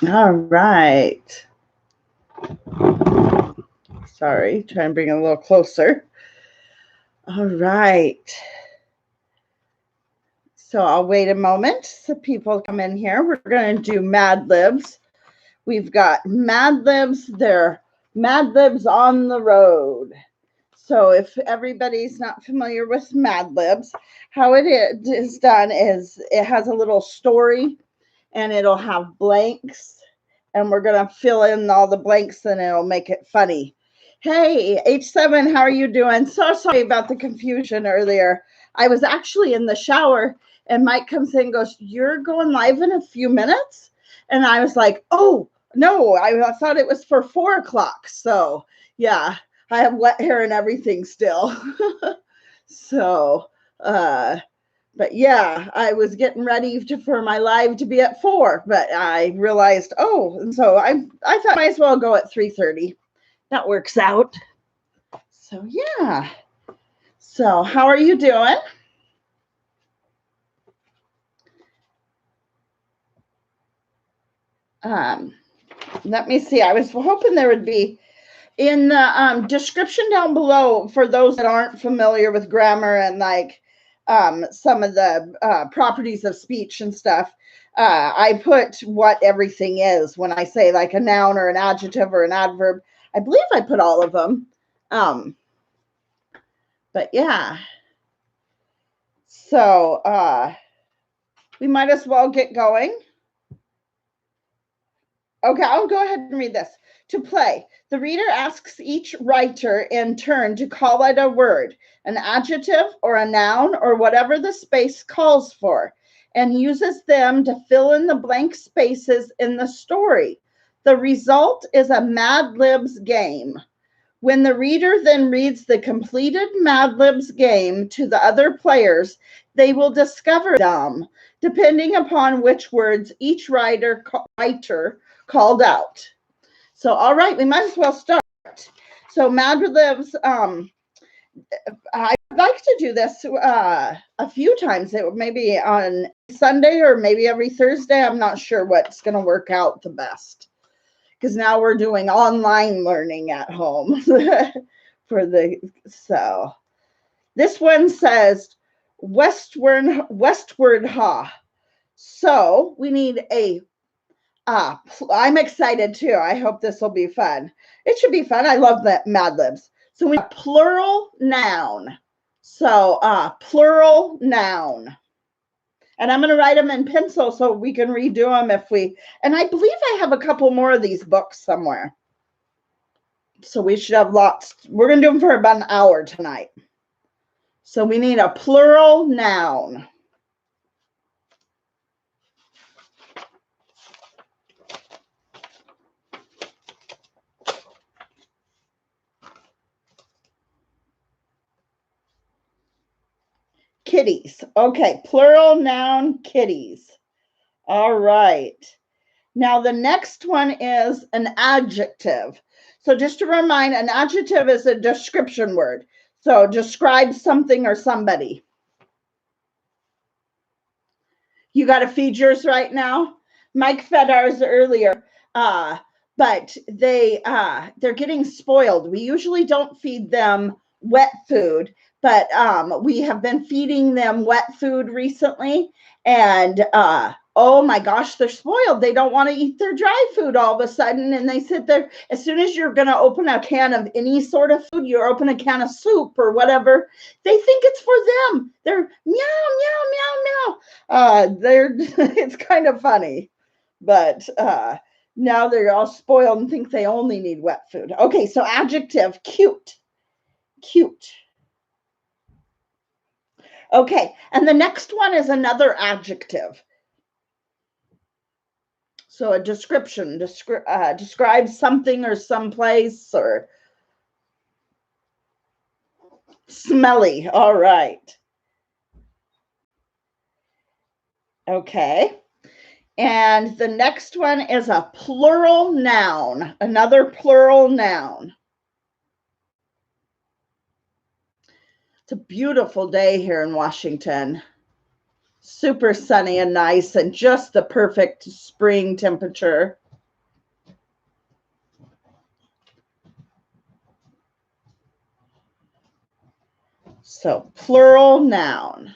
All right. Sorry, try and bring it a little closer. All right. So I'll wait a moment so people come in here. We're going to do MadLibs. We've got MadLibs. They're MadLibs on the road. So if everybody's not familiar with MadLibs, how it is done is it has a little story and it'll have blanks, and we're going to fill in all the blanks and it'll make it funny. Hey, H7, how are you doing? So sorry about the confusion earlier. I was actually in the shower and Mike comes in and goes, "You're going live in a few minutes?" And I was like, "Oh, no, I thought it was for 4 o'clock." So, yeah, I have wet hair and everything still. So, but yeah, I was getting ready for my live to be at 4, but I realized, oh, and so I thought I might as well go at 3:30. That works out. So yeah. So how are you doing? Let me see. I was hoping there would be in the description down below for those that aren't familiar with grammar and like some of the properties of speech and stuff. I put what everything is when I say like a noun or an adjective or an adverb. I believe I put all of them. But yeah. So we might as well get going. Okay, I'll go ahead and read this. To play, the reader asks each writer in turn to call out a word, an adjective or a noun or whatever the space calls for, and uses them to fill in the blank spaces in the story. The result is a MadLibs game. When the reader then reads the completed MadLibs game to the other players, they will discover them, depending upon which words each writer called out. So, all right, we might as well start. So, MadLibs, I'd like to do this a few times. It maybe on Sunday or maybe every Thursday. I'm not sure what's going to work out the best because now we're doing online learning at home so this one says westward ha. So we need a I'm excited too. I hope this will be fun. It should be fun. I love that MadLibs. So we have plural noun. So plural noun. And I'm going to write them in pencil so we can redo them if we, and I believe I have a couple more of these books somewhere. So we should have lots. We're going to do them for about an hour tonight. So we need a plural noun. Kitties. Okay, plural noun, kitties. All right. Now the next one is an adjective. So just to remind, an adjective is a description word. So describe something or somebody. You got to feed yours right now? Mike fed ours earlier, but they're getting spoiled. We usually don't feed them wet food, but we have been feeding them wet food recently, and oh my gosh, they're spoiled. They don't want to eat their dry food all of a sudden, and they sit there. As soon as you're going to open a can of any sort of food, you open a can of soup or whatever, they think it's for them. They're meow, meow, meow, meow. It's kind of funny, but now they're all spoiled and think they only need wet food. Okay, so adjective, cute, cute. Okay, and the next one is another adjective. So a description describes something or someplace or smelly. All right. Okay. And the next one is a plural noun, another plural noun. It's a beautiful day here in Washington. Super sunny and nice and just the perfect spring temperature. So plural noun.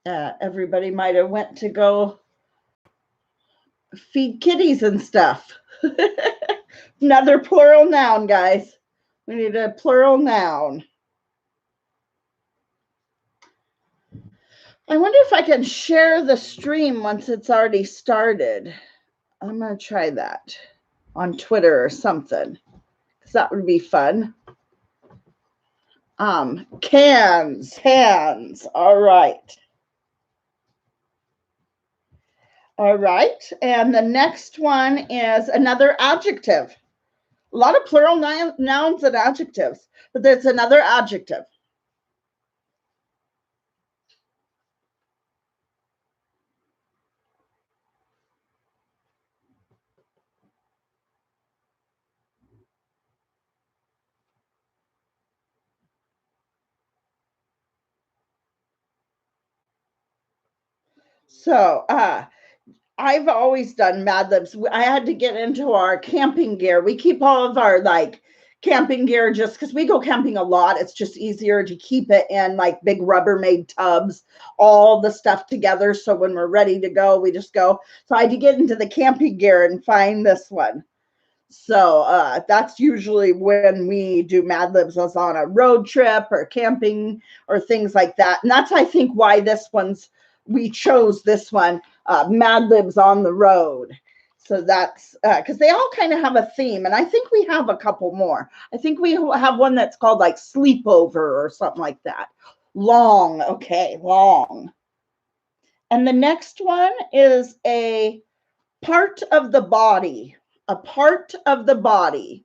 Everybody might have went to go feed kitties and stuff. Another plural noun, guys. We need a plural noun. I wonder if I can share the stream once it's already started. I'm going to try that on Twitter or something, because that would be fun. Cans. All right. All right. And the next one is another adjective. A lot of plural nouns and adjectives, but there's another adjective. So, I've always done MadLibs. I had to get into our camping gear. We keep all of our camping gear just because we go camping a lot. It's just easier to keep it in like big Rubbermaid tubs, all the stuff together. So when we're ready to go, we just go. So I had to get into the camping gear and find this one. So that's usually when we do MadLibs, us on a road trip or camping or things like that. And that's, I think, why we chose this one, MadLibs on the road. So that's because they all kind of have a theme. And I think we have a couple more. I think we have one that's called like sleepover or something like that. Long. Okay, long. And the next one is a part of the body. A part of the body.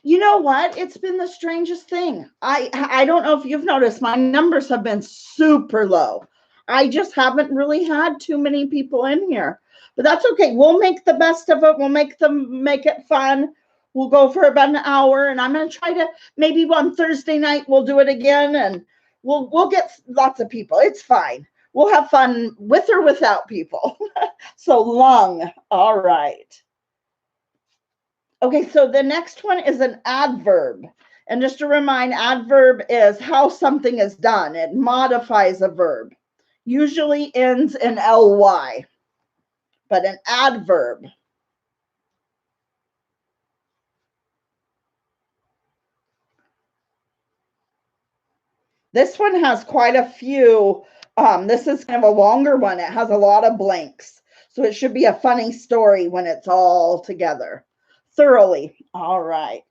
You know what? It's been the strangest thing. I don't know if you've noticed, my numbers have been super low. I just haven't really had too many people in here. But that's okay. We'll make the best of it. We'll make it fun. We'll go for about an hour, and I'm going to try to maybe on Thursday night we'll do it again, and we'll get lots of people. It's fine. We'll have fun with or without people. So lung. All right. Okay, so the next one is an adverb. And just to remind, adverb is how something is done. It modifies a verb. Usually ends in ly. But an adverb. This one has quite a few. This is kind of a longer one. It has a lot of blanks. So it should be a funny story when it's all together. Thoroughly. All right.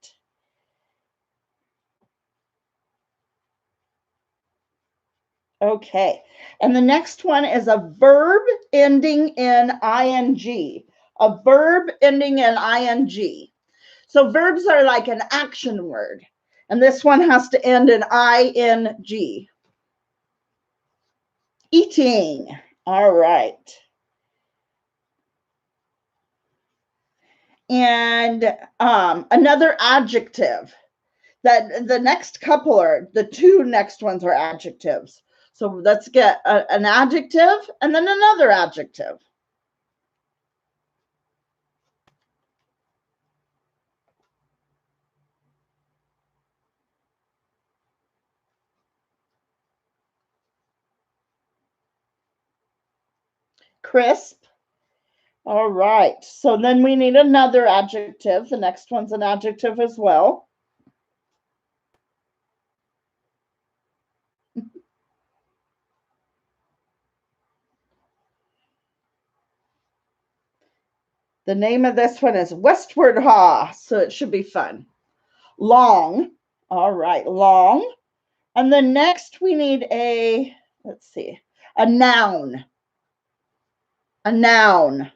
Okay. And the next one is a verb ending in ing. A verb ending in ing. So verbs are like an action word. And this one has to end in ing. Eating. All right. And another adjective. That the next couple are, the two next ones are adjectives. So let's get an adjective and then another adjective. Crisp. All right. So then we need another adjective. The next one's an adjective as well. The name of this one is Westward Ha, so it should be fun. Long. All right, long. And then next we need a, let's see, a noun. A noun.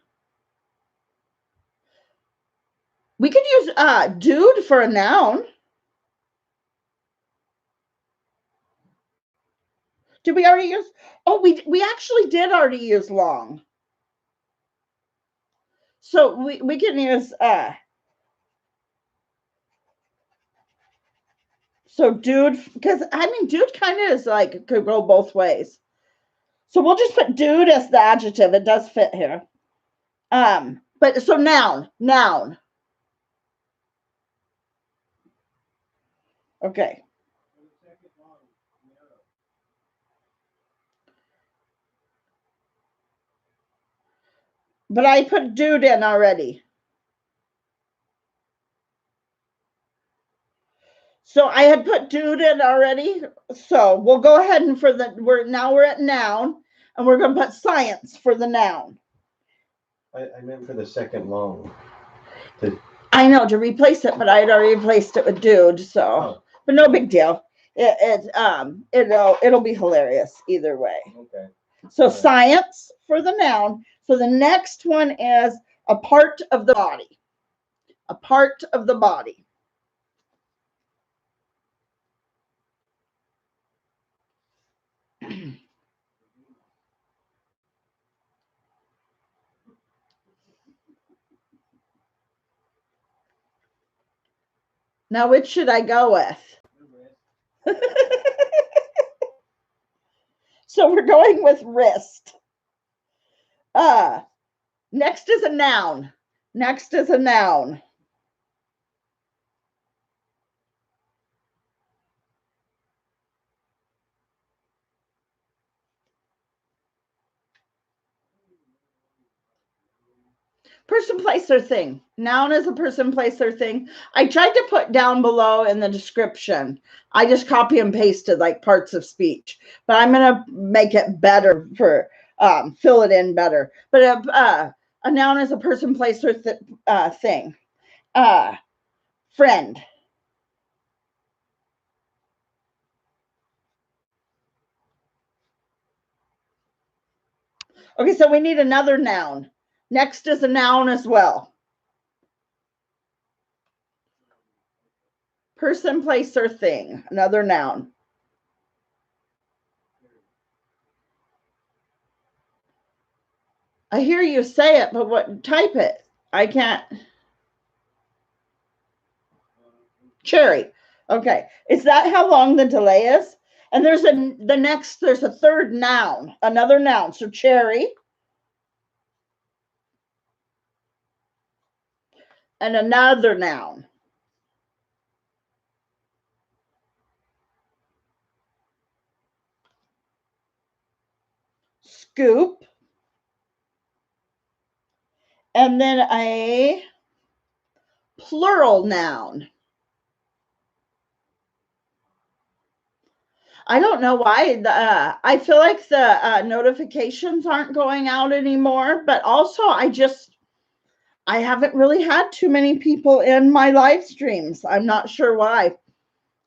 We could use dude for a noun. Did we already use? Oh, we actually did already use long. So we can use So dude, because I mean, dude kind of is like, could go both ways. So we'll just put dude as the adjective. It does fit here. But so noun. Okay. But I put dude in already. So I had put dude in already. So we'll go ahead and we're at noun, and we're going to put science for the noun. I meant for the second long. I know, to replace it, but I had already replaced it with dude. So, but no big deal. It'll be hilarious either way. Okay. So science for the noun. So the next one is a part of the body. A part of the body. Now, which should I go with? So we're going with wrist. Next is a noun. Next is a noun. Person, place, or thing. Noun is a person, place, or thing. I tried to put down below in the description. I just copy and pasted like parts of speech, but I'm going to make it better for fill it in better. But a noun is a person, place, or thing. Friend. Okay, so we need another noun. Next is a noun as well. Person, place, or thing. Another noun. I hear you say it, but what? Type it. I can't. Cherry. Okay. Is that how long the delay is? And there's a third noun, another noun. So cherry. And another noun. Scoop. And then a plural noun. I don't know why. I feel like the notifications aren't going out anymore, but also I haven't really had too many people in my live streams. I'm not sure why.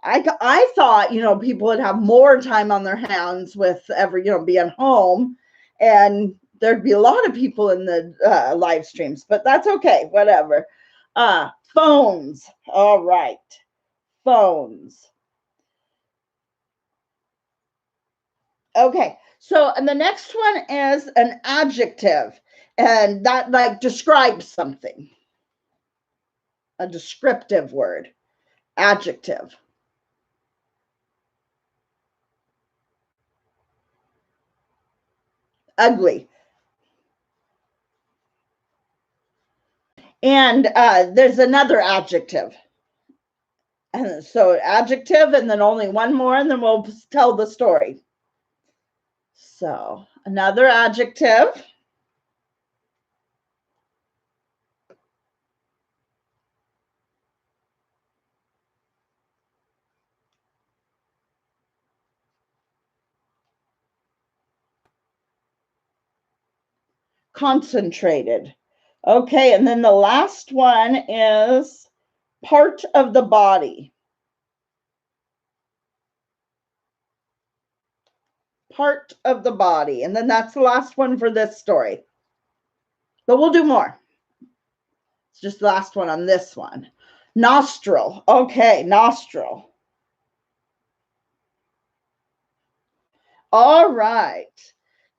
I thought, people would have more time on their hands with being home, and there'd be a lot of people in the live streams, but that's okay, whatever. Phones. All right. Phones. Okay. So, and the next one is an adjective, and that like describes something. A descriptive word. Adjective. Ugly. And there's another adjective. And so adjective, and then only one more, and then we'll tell the story. So another adjective. Concentrated. Okay, and then the last one is part of the body. Part of the body. And then that's the last one for this story. But we'll do more. It's just the last one on this one. Nostril. Okay, nostril. All right.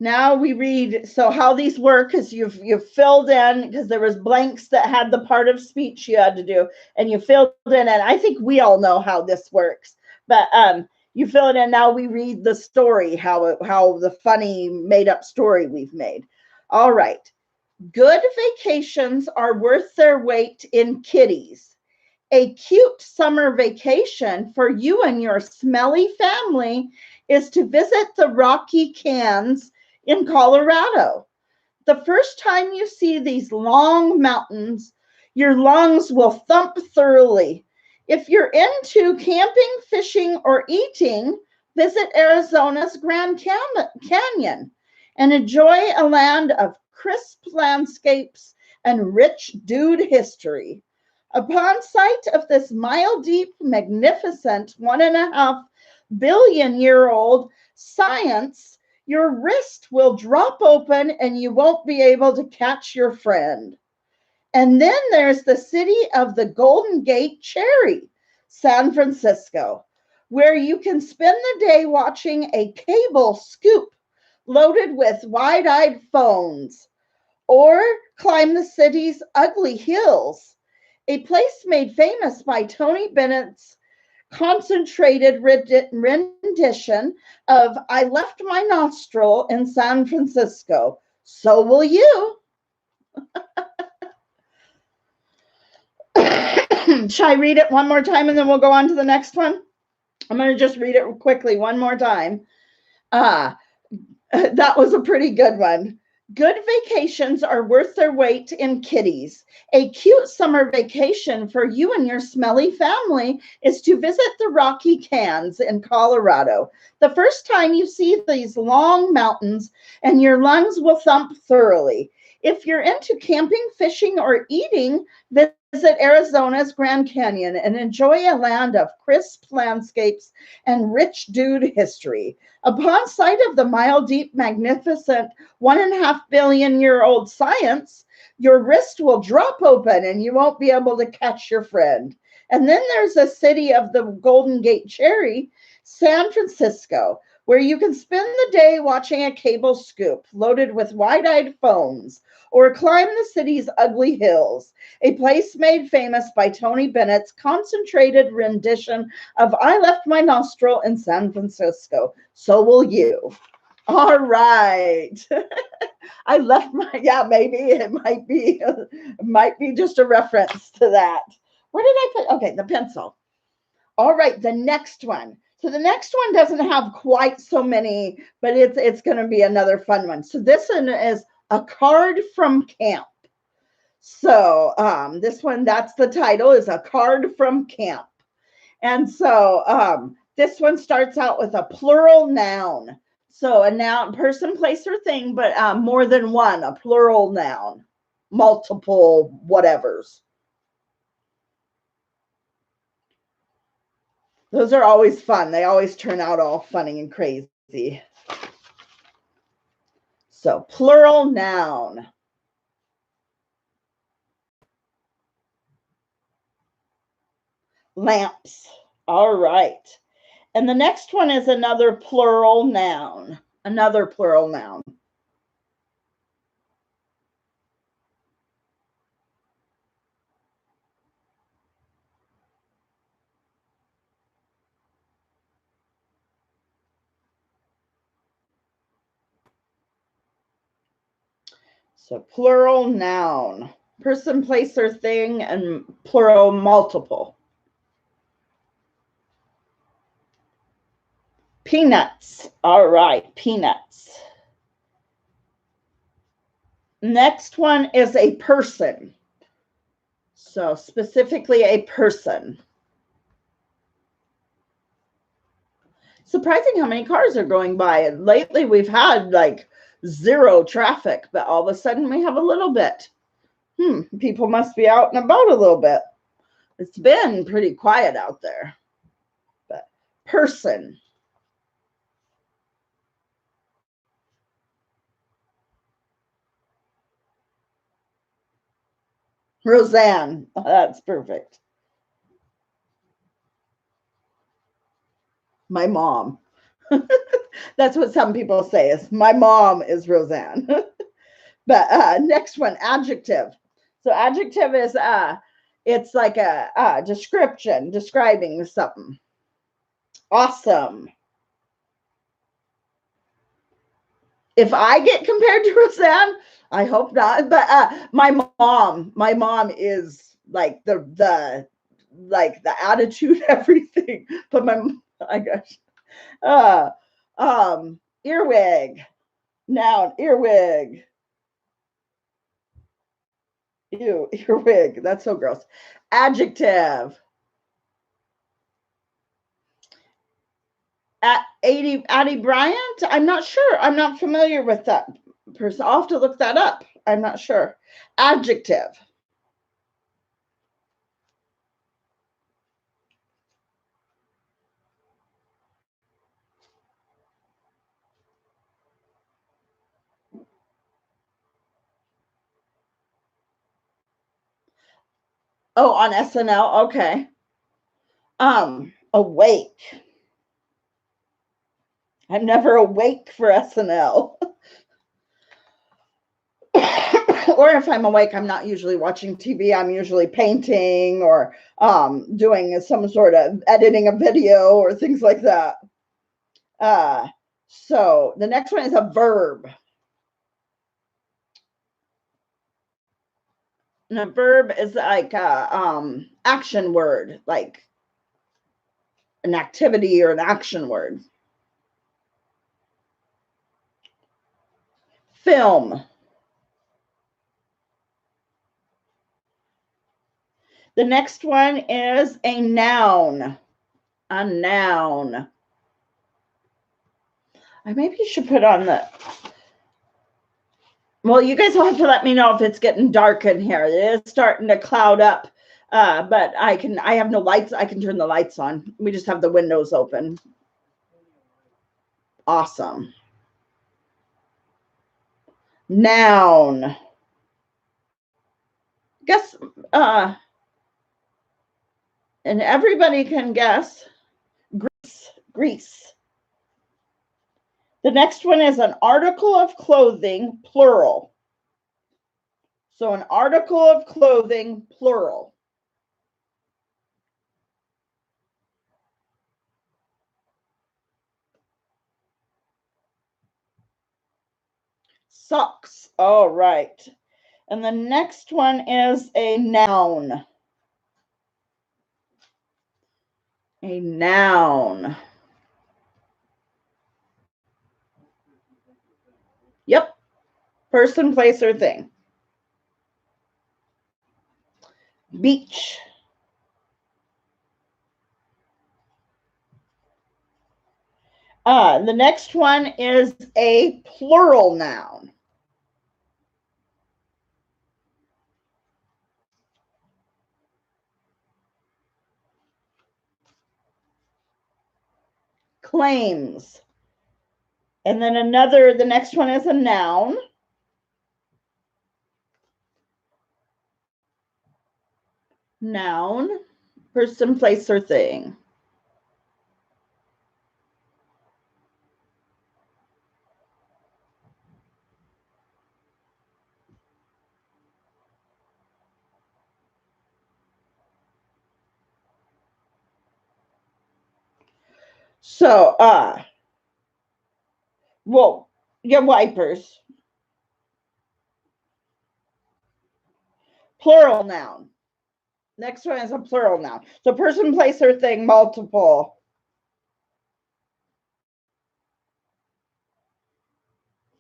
Now we read, so how these work is you've filled in, because there was blanks that had the part of speech you had to do, and you filled in, and I think we all know how this works. But you fill it in. Now we read the story, how the funny made up story we've made. All right. Good vacations are worth their weight in kitties. A cute summer vacation for you and your smelly family is to visit the Rocky Cans in Colorado. The first time you see these long mountains, your lungs will thump thoroughly. If you're into camping, fishing, or eating, visit Arizona's Grand Canyon and enjoy a land of crisp landscapes and rich dude history. Upon sight of this mile-deep, magnificent 1.5 billion-year-old science, your wrist will drop open and you won't be able to catch your friend. And then there's the city of the Golden Gate Cherry, San Francisco, where you can spend the day watching a cable scoop loaded with wide-eyed phones, or climb the city's ugly hills, a place made famous by Tony Bennett's concentrated rendition of I Left My Nostril in San Francisco. So will you. Shall I read it one more time and then we'll go on to the next one? I'm going to just read it quickly one more time. That was a pretty good one. Good vacations are worth their weight in kitties. A cute summer vacation for you and your smelly family is to visit the Rocky Cans in Colorado. The first time you see these long mountains and your lungs will thump thoroughly. If you're into camping, fishing, or eating, visit Arizona's Grand Canyon and enjoy a land of crisp landscapes and rich dude history. Upon sight of the mile-deep, magnificent 1.5 billion-year-old science, your wrist will drop open and you won't be able to catch your friend. And then there's the city of the Golden Gate Cherry, San Francisco, where you can spend the day watching a cable scoop loaded with wide-eyed phones, or climb the city's ugly hills, a place made famous by Tony Bennett's concentrated rendition of I Left My Nostril in San Francisco. So will you. All right. I left my, yeah, maybe it might be just a reference to that. Where did I put, okay, the pencil. All right, the next one. So the next one doesn't have quite so many, but it's going to be another fun one. So this one is a card from camp. So this one, that's the title, is a card from camp. And so this one starts out with a plural noun. So a noun, person, place, or thing, but more than one, a plural noun, multiple whatevers. Those are always fun. They always turn out all funny and crazy. So plural noun. Lamps. All right. And the next one is another plural noun. Another plural noun. So plural noun. Person, place, or thing, and plural multiple. Peanuts. All right, peanuts. Next one is a person. So specifically a person. Surprising how many cars are going by. And lately we've had like zero traffic, but all of a sudden we have a little bit. People must be out and about a little bit. It's been pretty quiet out there. But person. Roseanne. Oh, that's perfect. My mom. That's what some people say is my mom is Roseanne. But next one, adjective. So adjective is it's like a description, describing something. Awesome. If I get compared to Roseanne, I hope not. But my mom is like the attitude, everything. But my gosh, earwig, noun, earwig. Ew, earwig. That's so gross. Adjective. Addie Bryant? I'm not sure. I'm not familiar with that person. I'll have to look that up. I'm not sure. Adjective. Oh, on SNL. Okay. Awake. I'm never awake for SNL. Or if I'm awake, I'm not usually watching TV. I'm usually painting or doing some sort of editing a video or things like that. So the next one is a verb. And a verb is like a action word, like an activity or an action word. Film. The next one is a noun. A noun. I maybe should put on the... Well, you guys will have to let me know if it's getting dark in here. It is starting to cloud up, but I have no lights. I can turn the lights on. We just have the windows open. Awesome. Noun. Guess, and everybody can guess. Grease. The next one is an article of clothing, plural. So an article of clothing, plural. Socks. All right. And the next one is a noun. A noun. Yep. Person, place, or thing. Beach. The next one is a plural noun. Claims. And then the next one is a noun. Noun, person, place, or thing. So, well, your wipers. Plural noun. Next one is a plural noun. So person, place, or thing, multiple.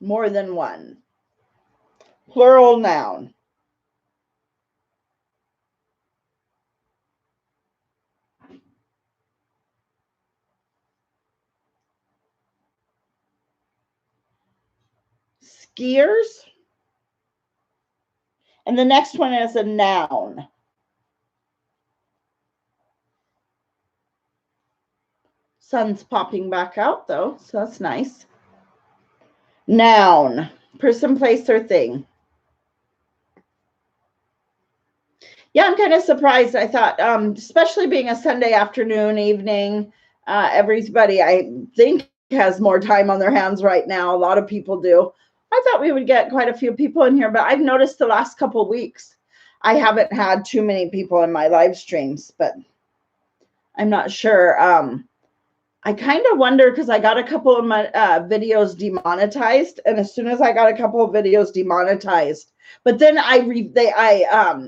More than one. Plural noun. Skiers. And the next one is a noun. Sun's popping back out though, so that's nice. Noun, person, place, or thing. Yeah, I'm kind of surprised. I thought, especially being a Sunday afternoon, evening, everybody, I think, has more time on their hands right now. A lot of people do. I thought we would get quite a few people in here, but I've noticed the last couple of weeks, I haven't had too many people in my live streams, but I'm not sure. I kind of wonder because I got a couple of my videos demonetized, and as soon as I got a couple of videos demonetized, but then I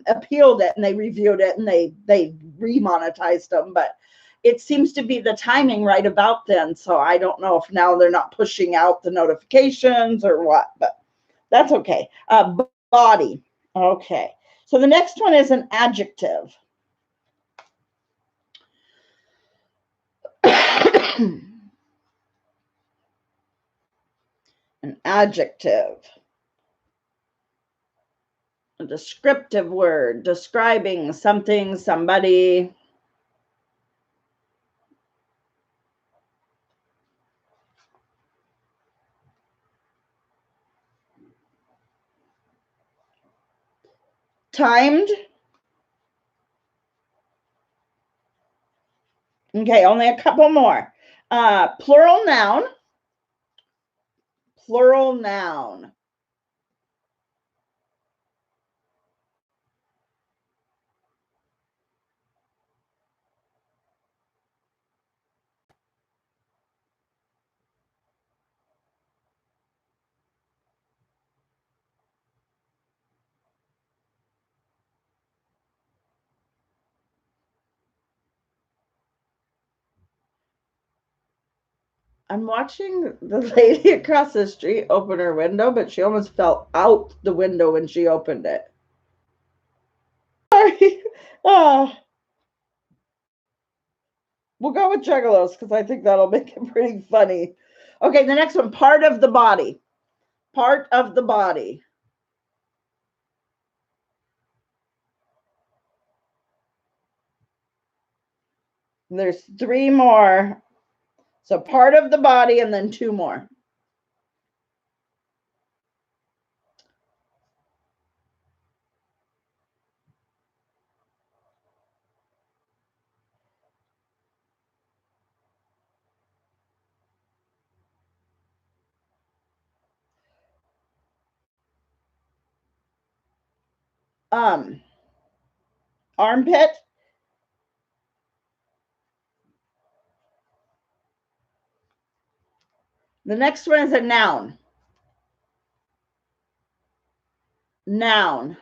appealed it and they reviewed it and they remonetized them. But it seems to be the timing right about then, so I don't know if now they're not pushing out the notifications or what, but that's okay. Body. Okay, so the next one is an adjective. An adjective. A descriptive word describing something, somebody. Timed. Okay, only a couple more. Plural noun. Plural noun. I'm watching the lady across the street open her window, but she almost fell out the window when she opened it. Sorry. We'll go with juggalos because I think that'll make it pretty funny. Okay, the next one, part of the body. Part of the body. There's 3 more. So part of the body and then 2 more. Armpit. The next one is a noun. Noun.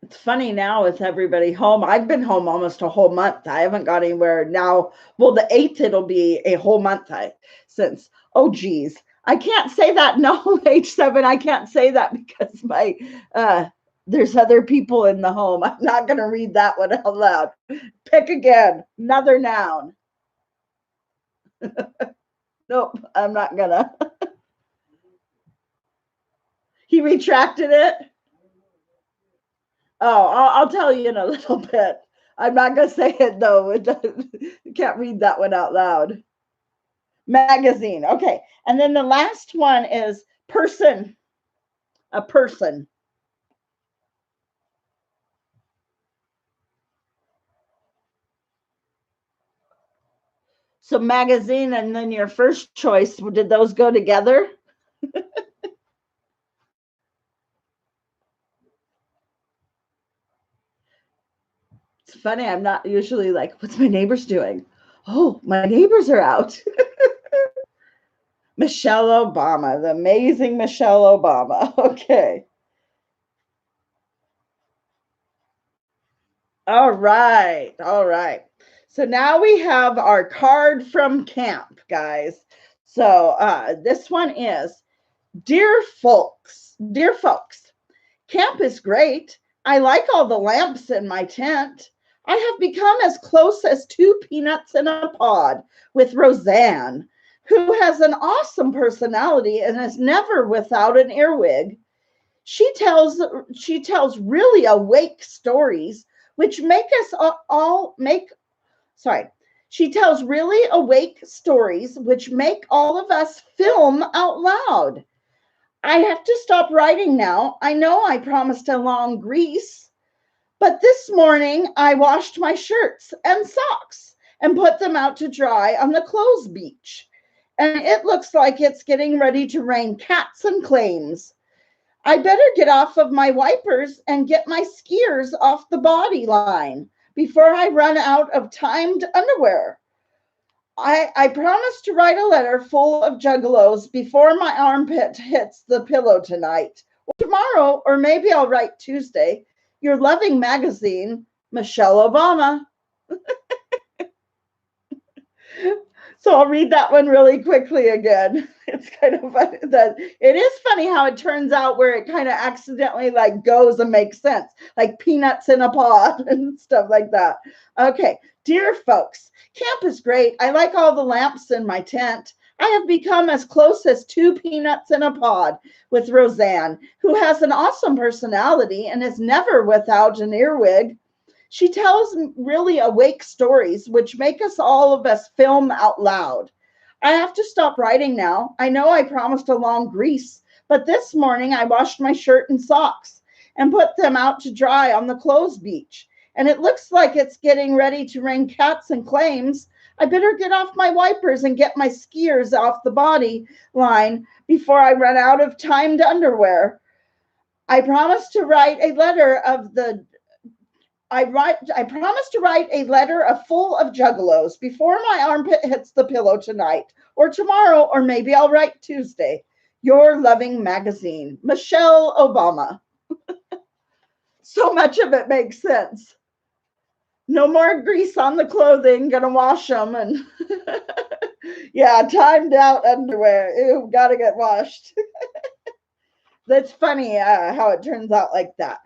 It's funny now with everybody home. I've been home almost a whole month. I haven't got anywhere now. Well, the 8th, it'll be a whole month since. Oh, geez. I can't say that. No, H7, I can't say that because my there's other people in the home. I'm not going to read that one out loud. Pick again. Another noun. Nope, I'm not going to. He retracted it. Oh, I'll tell you in a little bit. I'm not going to say it, though. You can't read that one out loud. Magazine. Okay. And then the last one is person. A person. So magazine and then your first choice, did those go together? It's funny. I'm not usually like, what's my neighbors doing? Oh, my neighbors are out. Michelle Obama, the amazing Michelle Obama. Okay. All right. All right. So now we have our card from camp, guys. So this one is, dear folks, camp is great. I like all the lamps in my tent. I have become as close as 2 peanuts in a pod with Roseanne, who has an awesome personality and is never without an earwig. She tells really awake stories, which make us all make. Sorry. She tells really awake stories, which make all of us film out loud. I have to stop writing now. I know I promised a long grease, but this morning I washed my shirts and socks and put them out to dry on the clothes beach. And it looks like it's getting ready to rain cats and claims. I better get off of my wipers and get my skiers off the body line before I run out of timed underwear. I promise to write a letter full of juggalos before my armpit hits the pillow tonight. Or tomorrow, or maybe I'll write Tuesday. Your loving magazine, Michelle Obama. So I'll read that one really quickly again. It's kind of funny that it is funny how it turns out where it kind of accidentally like goes and makes sense, like peanuts in a pod and stuff like that. Okay, dear folks, camp is great. I like all the lamps in my tent. I have become as close as 2 peanuts in a pod with Roseanne, who has an awesome personality and is never without an earwig. She tells really awake stories, which make all of us film out loud. I have to stop writing now. I know I promised a long grease, but this morning I washed my shirt and socks and put them out to dry on the clothes beach. And it looks like it's getting ready to rain cats and claims. I better get off my wipers and get my skiers off the body line before I run out of timed underwear. I promise to write a letter full of juggalos before my armpit hits the pillow tonight, or tomorrow, or maybe I'll write Tuesday. Your loving magazine, Michelle Obama. So much of it makes sense. No more grease on the clothing, gonna wash them, and yeah, timed out underwear. Ew, gotta get washed. That's funny how it turns out like that.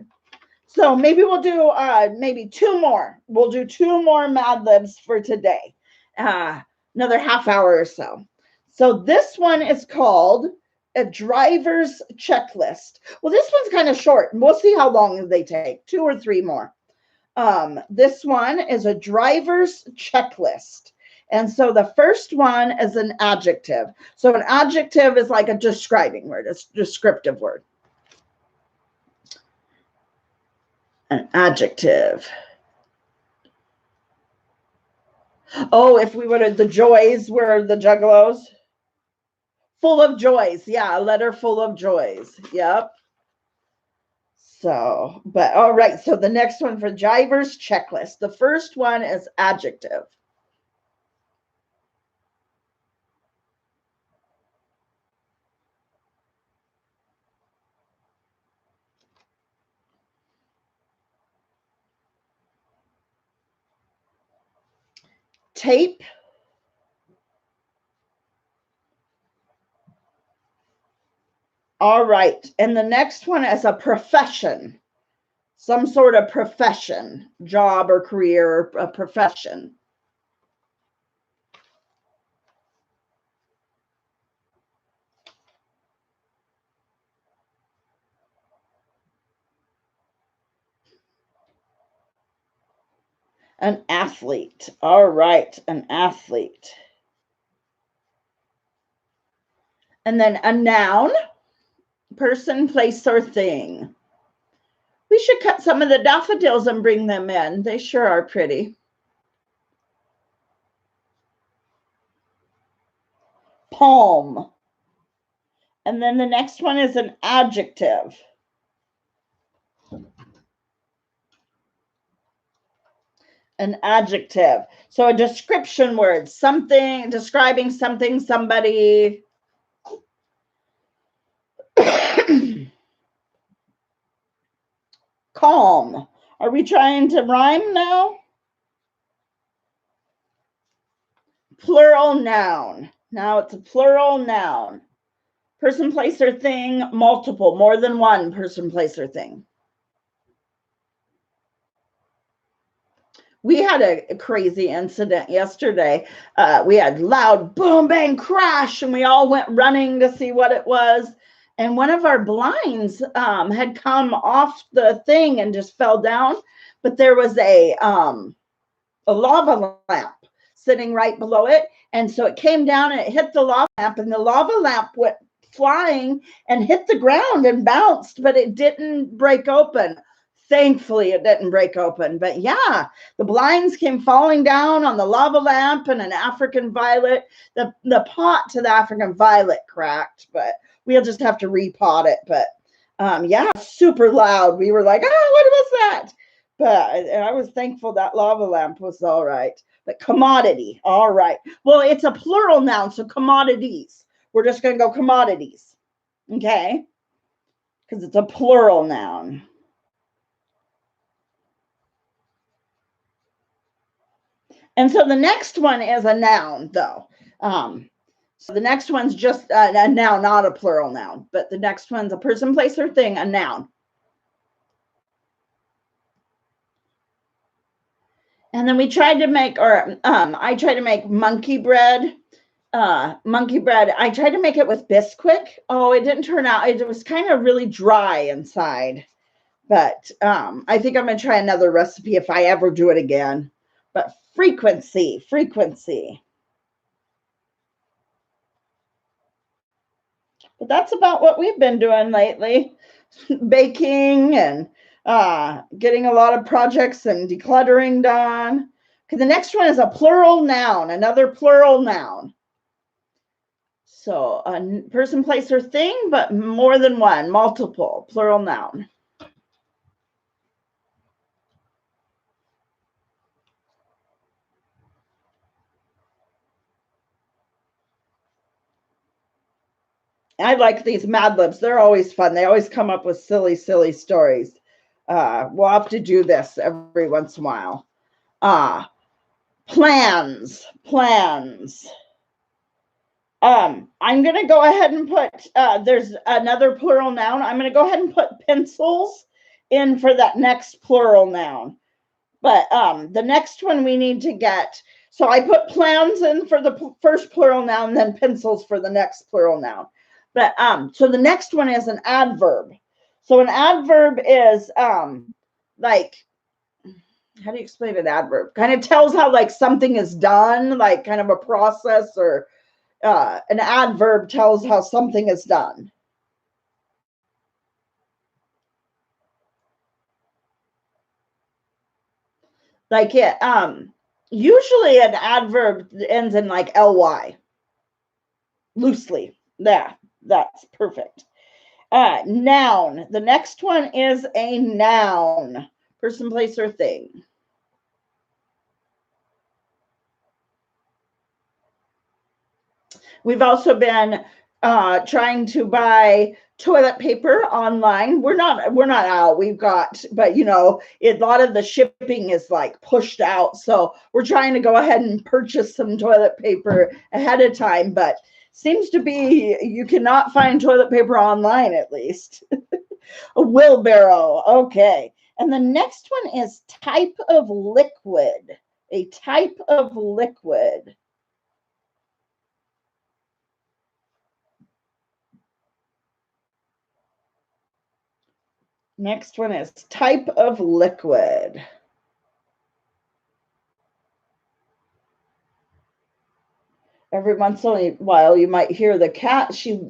So maybe we'll do maybe 2 more. We'll do 2 more Mad Libs for today. Another half hour or so. So this one is called a driver's checklist. Well, this one's kind of short. We'll see how long they take. 2 or 3 more. This one is a driver's checklist. And so the first one is an adjective. So an adjective is like a describing word. It's a descriptive word. An adjective. Oh, if we would have, the joys were the juggalos. Full of joys. Yeah, a letter full of joys. Yep. So, but all right. So the next one for driver's checklist. The first one is adjective. Tape. All right. And the next one is a profession. Some sort of profession, job or career, or a profession. An athlete. All right, an athlete. And then a noun, person, place, or thing. We should cut some of the daffodils and bring them in. They sure are pretty. Palm. And then the next one is an adjective. An adjective. So a description word, something, describing something, somebody. Calm. Are we trying to rhyme now? Plural noun. Now it's a plural noun. Person, place, or thing, multiple, more than one person, place, or thing. We had a crazy incident yesterday. We had loud boom, bang, crash, and we all went running to see what it was. And one of our blinds had come off the thing and just fell down. But there was a lava lamp sitting right below it. And so it came down and it hit the lava lamp, and the lava lamp went flying and hit the ground and bounced, but it didn't break open. Thankfully, it didn't break open. But yeah, the blinds came falling down on the lava lamp, and an African violet, the pot to the African violet cracked, but we'll just have to repot it. But yeah, super loud. We were like, oh, what was that? But I was thankful that lava lamp was all right. But commodity, all right. Well, it's a plural noun, so commodities. We're just going to go commodities, okay? Because it's a plural noun. And so the next one is a noun, though. So the next one's just a noun, not a plural noun. But the next one's a person, place, or thing, a noun. And then we tried to make, or I tried to make monkey bread. I tried to make it with Bisquick. Oh, it didn't turn out. It was kind of really dry inside. But I think I'm going to try another recipe if I ever do it again. But frequency. But that's about what we've been doing lately. Baking and getting a lot of projects and decluttering done. Okay, the next one is a plural noun, another plural noun. So a person, place, or thing, but more than one, multiple, plural noun. I like these MadLibs. They're always fun. They always come up with silly stories. We'll have to do this every once in a while. Plans. I'm going to go ahead and put, there's another plural noun. I'm going to go ahead and put pencils in for that next plural noun. But the next one we need to get, so I put plans in for the first plural noun, then pencils for the next plural noun. But so the next one is an adverb. So an adverb is like, how do you explain an adverb? Kind of tells how like something is done, like kind of a process, or an adverb tells how something is done. Like it, usually an adverb ends in like ly. Loosely. Yeah, that's perfect. Noun. The next one is a noun. Person, place, or thing. We've also been trying to buy toilet paper online. We're not out. We've got, but you know, a lot of the shipping is like pushed out. So we're trying to go ahead and purchase some toilet paper ahead of time, but seems to be you cannot find toilet paper online, at least. A wheelbarrow. Okay. And the next one is type of liquid. A type of liquid. Next one is type of liquid. Every once in a while, you might hear the cat. She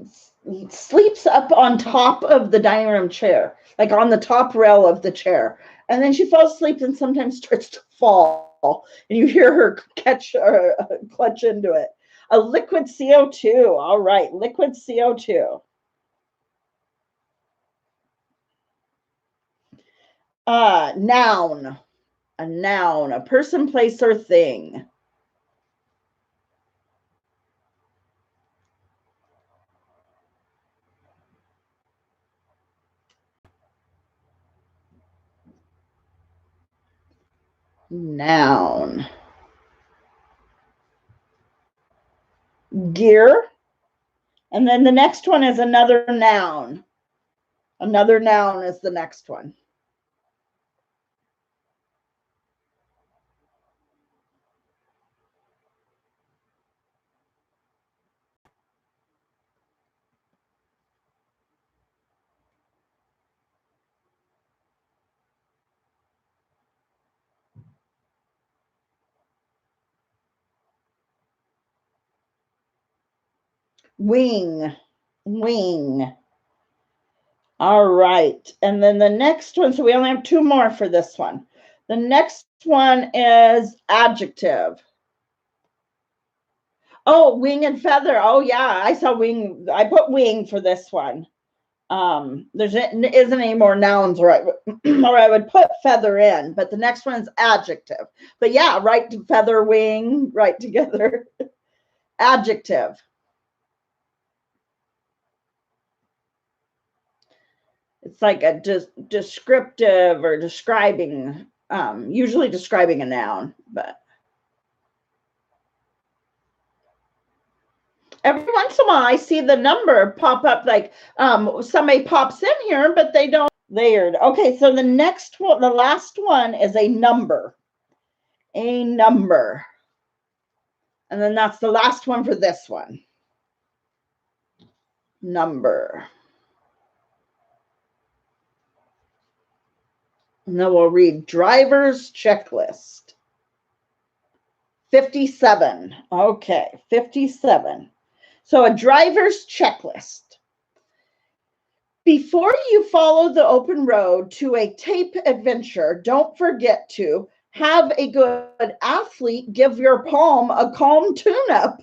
sleeps up on top of the dining room chair, like on the top rail of the chair. And then she falls asleep and sometimes starts to fall. And you hear her catch or clutch into it. A liquid CO2. All right, liquid CO2. Noun. A noun, a person, place, or thing. Noun. Gear. And then the next one is another noun. Another noun is the next one. Wing. All right. And then the next one, so we only have two more for this one. The next one is adjective. Oh, wing and feather. Oh, yeah. I saw wing. I put wing for this one. There isn't any more nouns, or I would put feather in, but the next one's adjective. But yeah, right to feather, wing, right together. Adjective. It's like a descriptive or describing, usually describing a noun, but every once in a while I see the number pop up, like somebody pops in here, but they don't. Layered. Okay, so the next one, the last one is a number. A number. And then that's the last one for this one. Number. And then we'll read driver's checklist. 57. Okay, 57. So a driver's checklist. Before you follow the open road to a tape adventure, don't forget to have a good athlete give your palm a calm tune-up.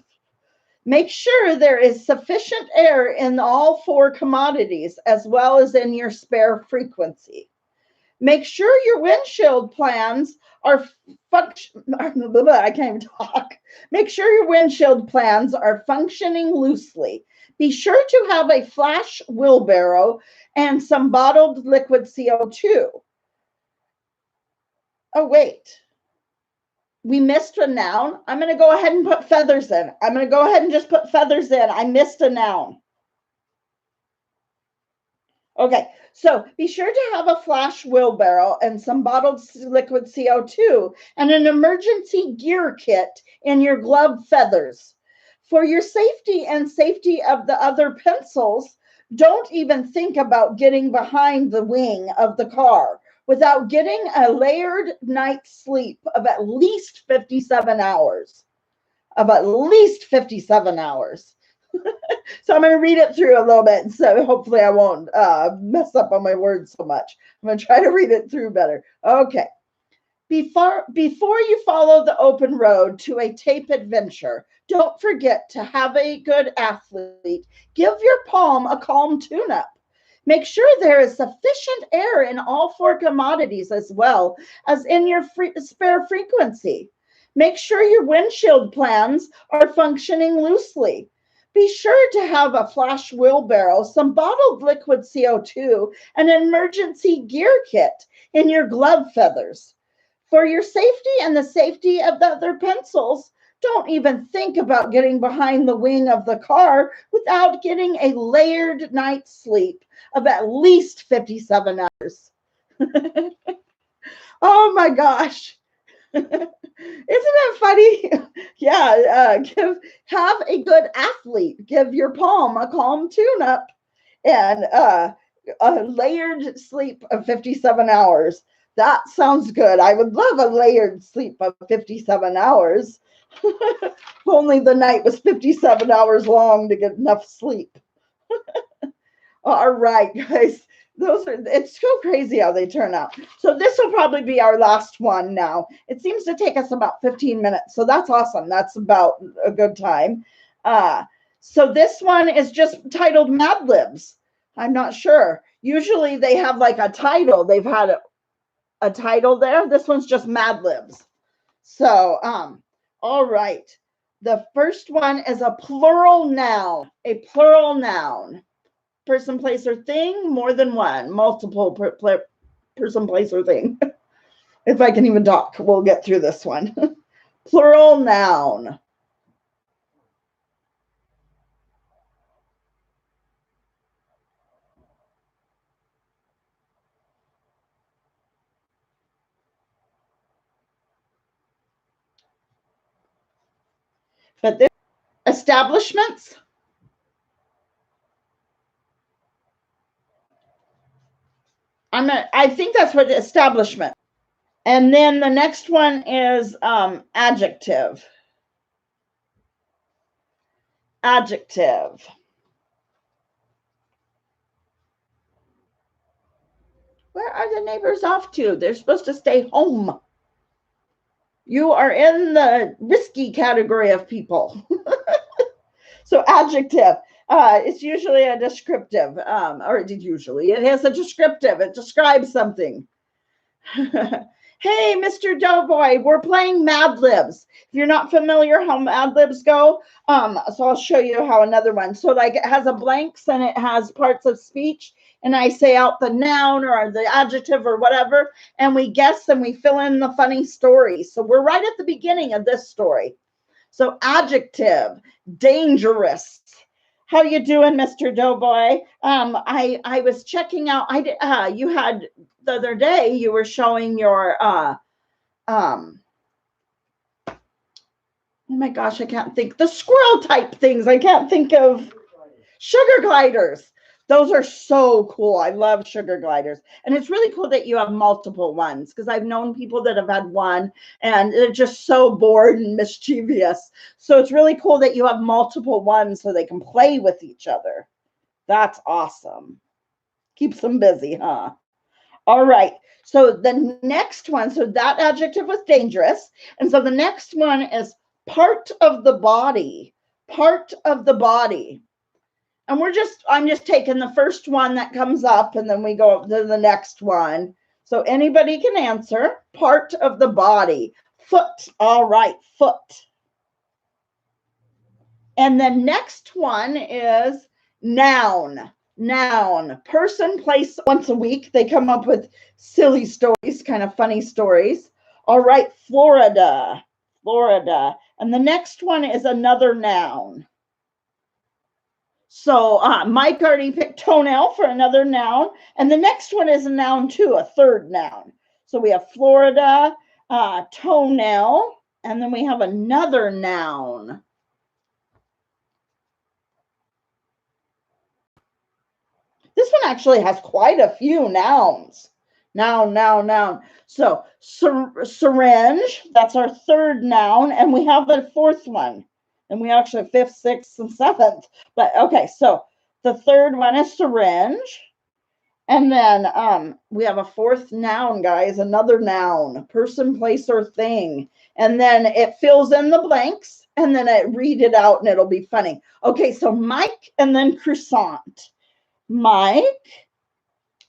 Make sure there is sufficient air in all four commodities as well as in your spare frequency. Make sure your windshield plans are I can't even talk. Make sure your windshield plans are functioning loosely. Be sure to have a flash wheelbarrow and some bottled liquid CO2. Oh, wait. We missed a noun. I'm going to go ahead and put feathers in. I'm going to go ahead and just put feathers in. I missed a noun. Okay, so be sure to have a flash wheelbarrow and some bottled liquid CO2 and an emergency gear kit in your glove feathers. For your safety and safety of the other pencils, don't even think about getting behind the wing of the car without getting a layered night's sleep of at least 57 hours. Of at least 57 hours. So I'm going to read it through a little bit, so hopefully I won't mess up on my words so much. I'm going to try to read it through better. Okay. Before you follow the open road to a tape adventure, don't forget to have a good athlete give your palm a calm tune-up. Make sure there is sufficient air in all four commodities as well as in your spare frequency. Make sure your windshield plans are functioning loosely. Be sure to have a flash wheelbarrow, some bottled liquid CO2, and an emergency gear kit in your glove feathers. For your safety and the safety of the other pencils, don't even think about getting behind the wing of the car without getting a layered night's sleep of at least 57 hours. Oh my gosh. Isn't it funny? Yeah, have a good athlete. Give your palm a calm tune-up and a layered sleep of 57 hours. That sounds good. I would love a layered sleep of 57 hours. Only the night was 57 hours long to get enough sleep. All right, guys. It's so crazy how they turn out. So this will probably be our last one now. It seems to take us about 15 minutes. So that's awesome. That's about a good time. So this one is just titled MadLibs. I'm not sure. Usually they have like a title. They've had a title there. This one's just MadLibs. So, all right. The first one is a plural noun. A plural noun. Person, place, or thing, more than one, multiple person, place, or thing. If I can even talk, we'll get through this one. Plural noun. But this establishments. I think that's what establishment. And then the next one is adjective. Adjective. Where are the neighbors off to? They're supposed to stay home. You are in the risky category of people. So adjective. It's usually a descriptive, it has a descriptive. It describes something. Hey, Mr. Doughboy, we're playing MadLibs. If you're not familiar how MadLibs go, so I'll show you how another one. So like it has a blanks and it has parts of speech, and I say out the noun or the adjective or whatever, and we guess and we fill in the funny story. So we're right at the beginning of this story. So adjective, dangerous. How you doing, Mr. Doughboy? I was checking out. You had the other day. You were showing your oh my gosh, I can't think the squirrel type things. I can't think of sugar gliders. Those are so cool. I love sugar gliders. And it's really cool that you have multiple ones, because I've known people that have had one and they're just so bored and mischievous. So it's really cool that you have multiple ones so they can play with each other. That's awesome. Keeps them busy, huh? All right. So the next one, so that adjective was dangerous. And so the next one is part of the body. Part of the body. And I'm just taking the first one that comes up, and then we go up to the next one. So anybody can answer. Part of the body. Foot. All right, foot. And the next one is noun. Noun. Person, place. Once a week, they come up with silly stories, kind of funny stories. All right, Florida. Florida. And the next one is another noun. So Mike already picked toenail for another noun. And the next one is a noun too, a third noun. So we have Florida, toenail, and then we have another noun. This one actually has quite a few nouns. Noun, noun, noun. So syringe, that's our third noun. And we have the fourth one. And we actually have fifth, sixth, and seventh. But okay, so the third one is syringe. And then we have a fourth noun, guys, another noun, person, place, or thing. And then it fills in the blanks, and then I read it out, and it'll be funny. Okay, so Mike and then croissant. Mike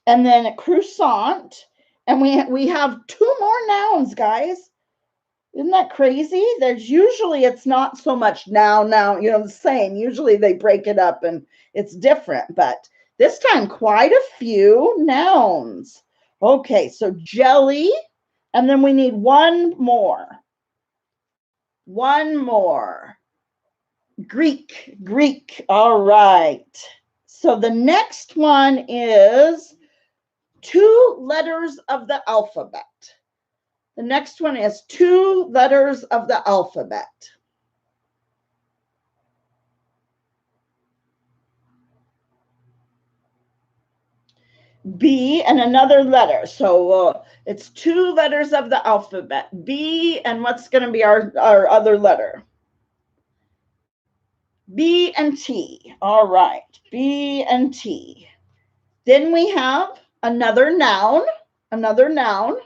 and then croissant. And we have two more nouns, guys. Isn't that crazy? There's usually, it's not so much noun, the same. Usually they break it up and it's different, but this time quite a few nouns. Okay, so jelly, and then we need one more. One more. Greek. All right. So the next one is 2 letters of the alphabet. The next one is 2 letters of the alphabet. B and another letter. So it's 2 letters of the alphabet. B, and what's going to be our other letter? B and T. All right. B and T. Then we have another noun. Another noun.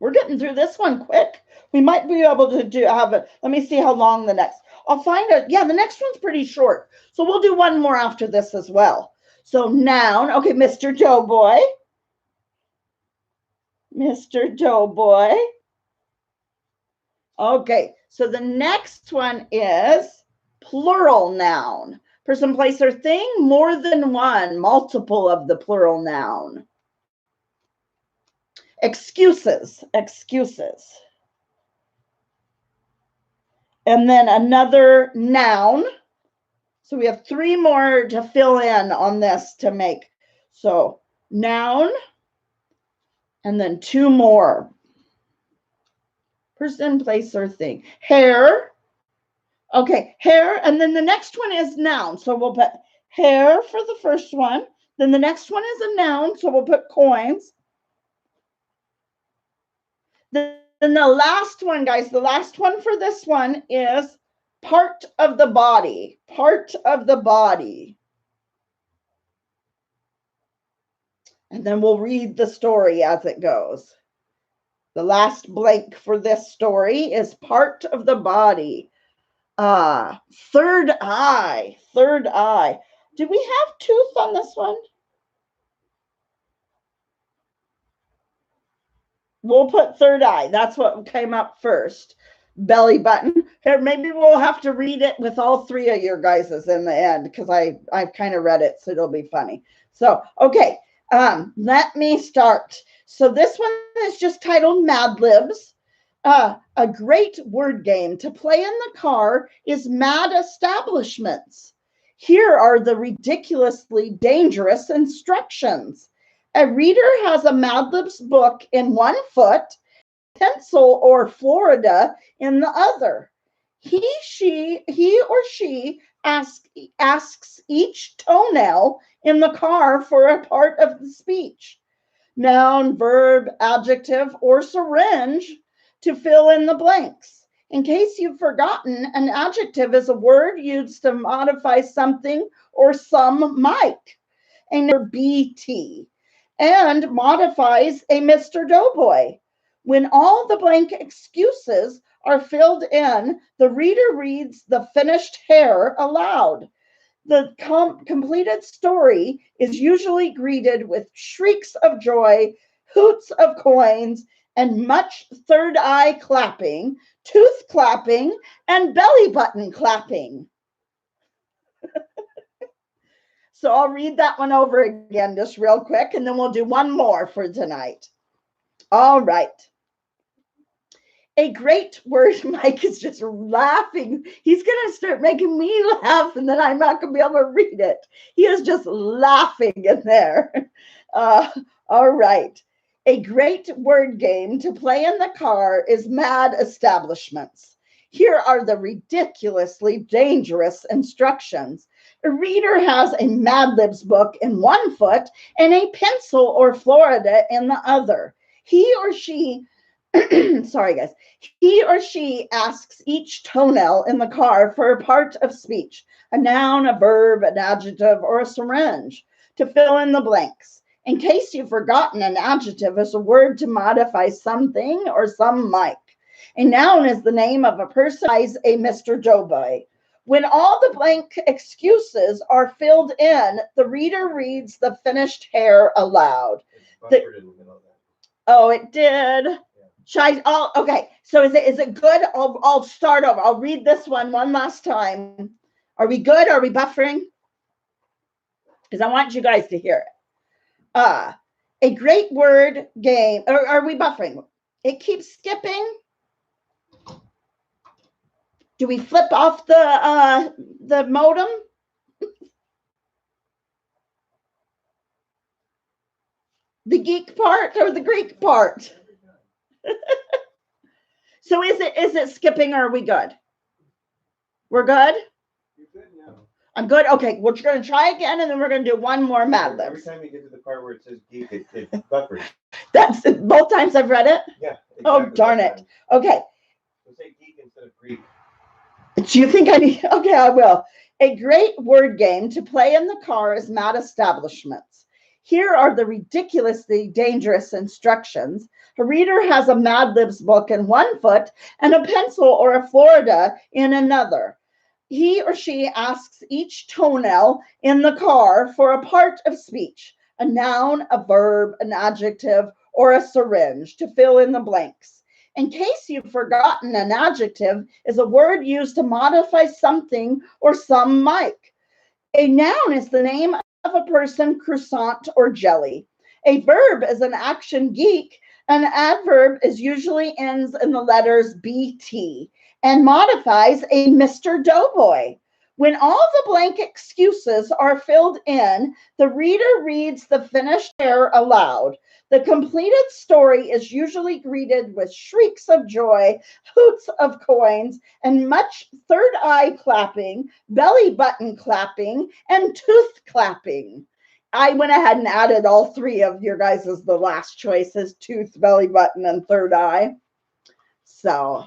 We're getting through this one quick. We might be able to have it. Let me see how long the next. I'll find out. Yeah, the next one's pretty short. So we'll do one more after this as well. So noun. Okay, Mr. Doughboy. Mr. Doughboy. Okay, so the next one is plural noun. Person, place, or thing, more than one, multiple of the plural noun. Excuses. And then another noun. So we have 3 more to fill in on this to make. So noun, and then 2 more. Person, place, or thing. Hair. Okay, hair, and then the next one is noun. So we'll put hair for the first one. Then the next one is a noun, so we'll put coins. Then the last one, guys, the last one for this one is part of the body. Part of the body. And then we'll read the story as it goes. The last blank for this story is part of the body. Third eye. Third eye. Do we have tooth on this one? We'll put third eye. That's what came up first. Belly button. Here, maybe we'll have to read it with all three of your guys's in the end because I've kind of read it, so it'll be funny. So, okay, let me start. So this one is just titled MadLibs. A great word game to play in the car is Mad Establishments. Here are the ridiculously dangerous instructions. A reader has a MadLibs book in one foot, pencil or Florida in the other. He or she asks each toenail in the car for a part of the speech. Noun, verb, adjective, or syringe to fill in the blanks. In case you've forgotten, an adjective is a word used to modify something or some might. A BT and modifies a Mr. Doughboy. When all the blank excuses are filled in, the reader reads the finished hair aloud. The completed story is usually greeted with shrieks of joy, hoots of coins, and much third eye clapping, tooth clapping, and belly button clapping. So I'll read that one over again just real quick, and then we'll do one more for tonight. All right. A great word. Mike is just laughing. He's going to start making me laugh, and then I'm not going to be able to read it. He is just laughing in there. All right. A great word game to play in the car is Mad Establishments. Here are the ridiculously dangerous instructions. A reader has a MadLibs book in one foot and a pencil or Florida in the other. He or she sorry, guys. He or she asks each toenail in the car for a part of speech, a noun, a verb, an adjective, or a syringe to fill in the blanks. In case you've forgotten, an adjective is a word to modify something or some might. A noun is the name of a person, a Mr. Doughboy. When all the blank excuses are filled in, the reader reads the finished hair aloud. Oh, it did. Okay, so is it good? I'll start over. I'll read this one last time. Are we good? Are we buffering? Because I want you guys to hear it. A great word game. Or are we buffering? It keeps skipping. Do we flip off the modem? The geek part or the Greek part? So is it skipping or are we good? We're good? You're good now. I'm good. Okay, we're going to try again, and then we're going to do one more MadLibs. Every time you get to the part where it says geek, it buffers. That's both times I've read it? Yeah. Exactly. Oh, darn it. Okay. So say geek instead of Greek. Do you think I need? Okay, I will. A great word game to play in the car is Mad Establishments. Here are the ridiculously dangerous instructions. A reader has a MadLibs book in one foot and a pencil or a Florida in another. He or she asks each toenail in the car for a part of speech, a noun, a verb, an adjective, or a syringe to fill in the blanks. In case you've forgotten, an adjective is a word used to modify something or some might. A noun is the name of a person, croissant, or jelly. A verb is an action geek. An adverb usually ends in the letters BT and modifies a Mr. Doughboy. When all the blank excuses are filled in, the reader reads the finished hair aloud. The completed story is usually greeted with shrieks of joy, hoots of coins, and much third eye clapping, belly button clapping, and tooth clapping. I went ahead and added all three of your guys' the last choices, tooth, belly button, and third eye. So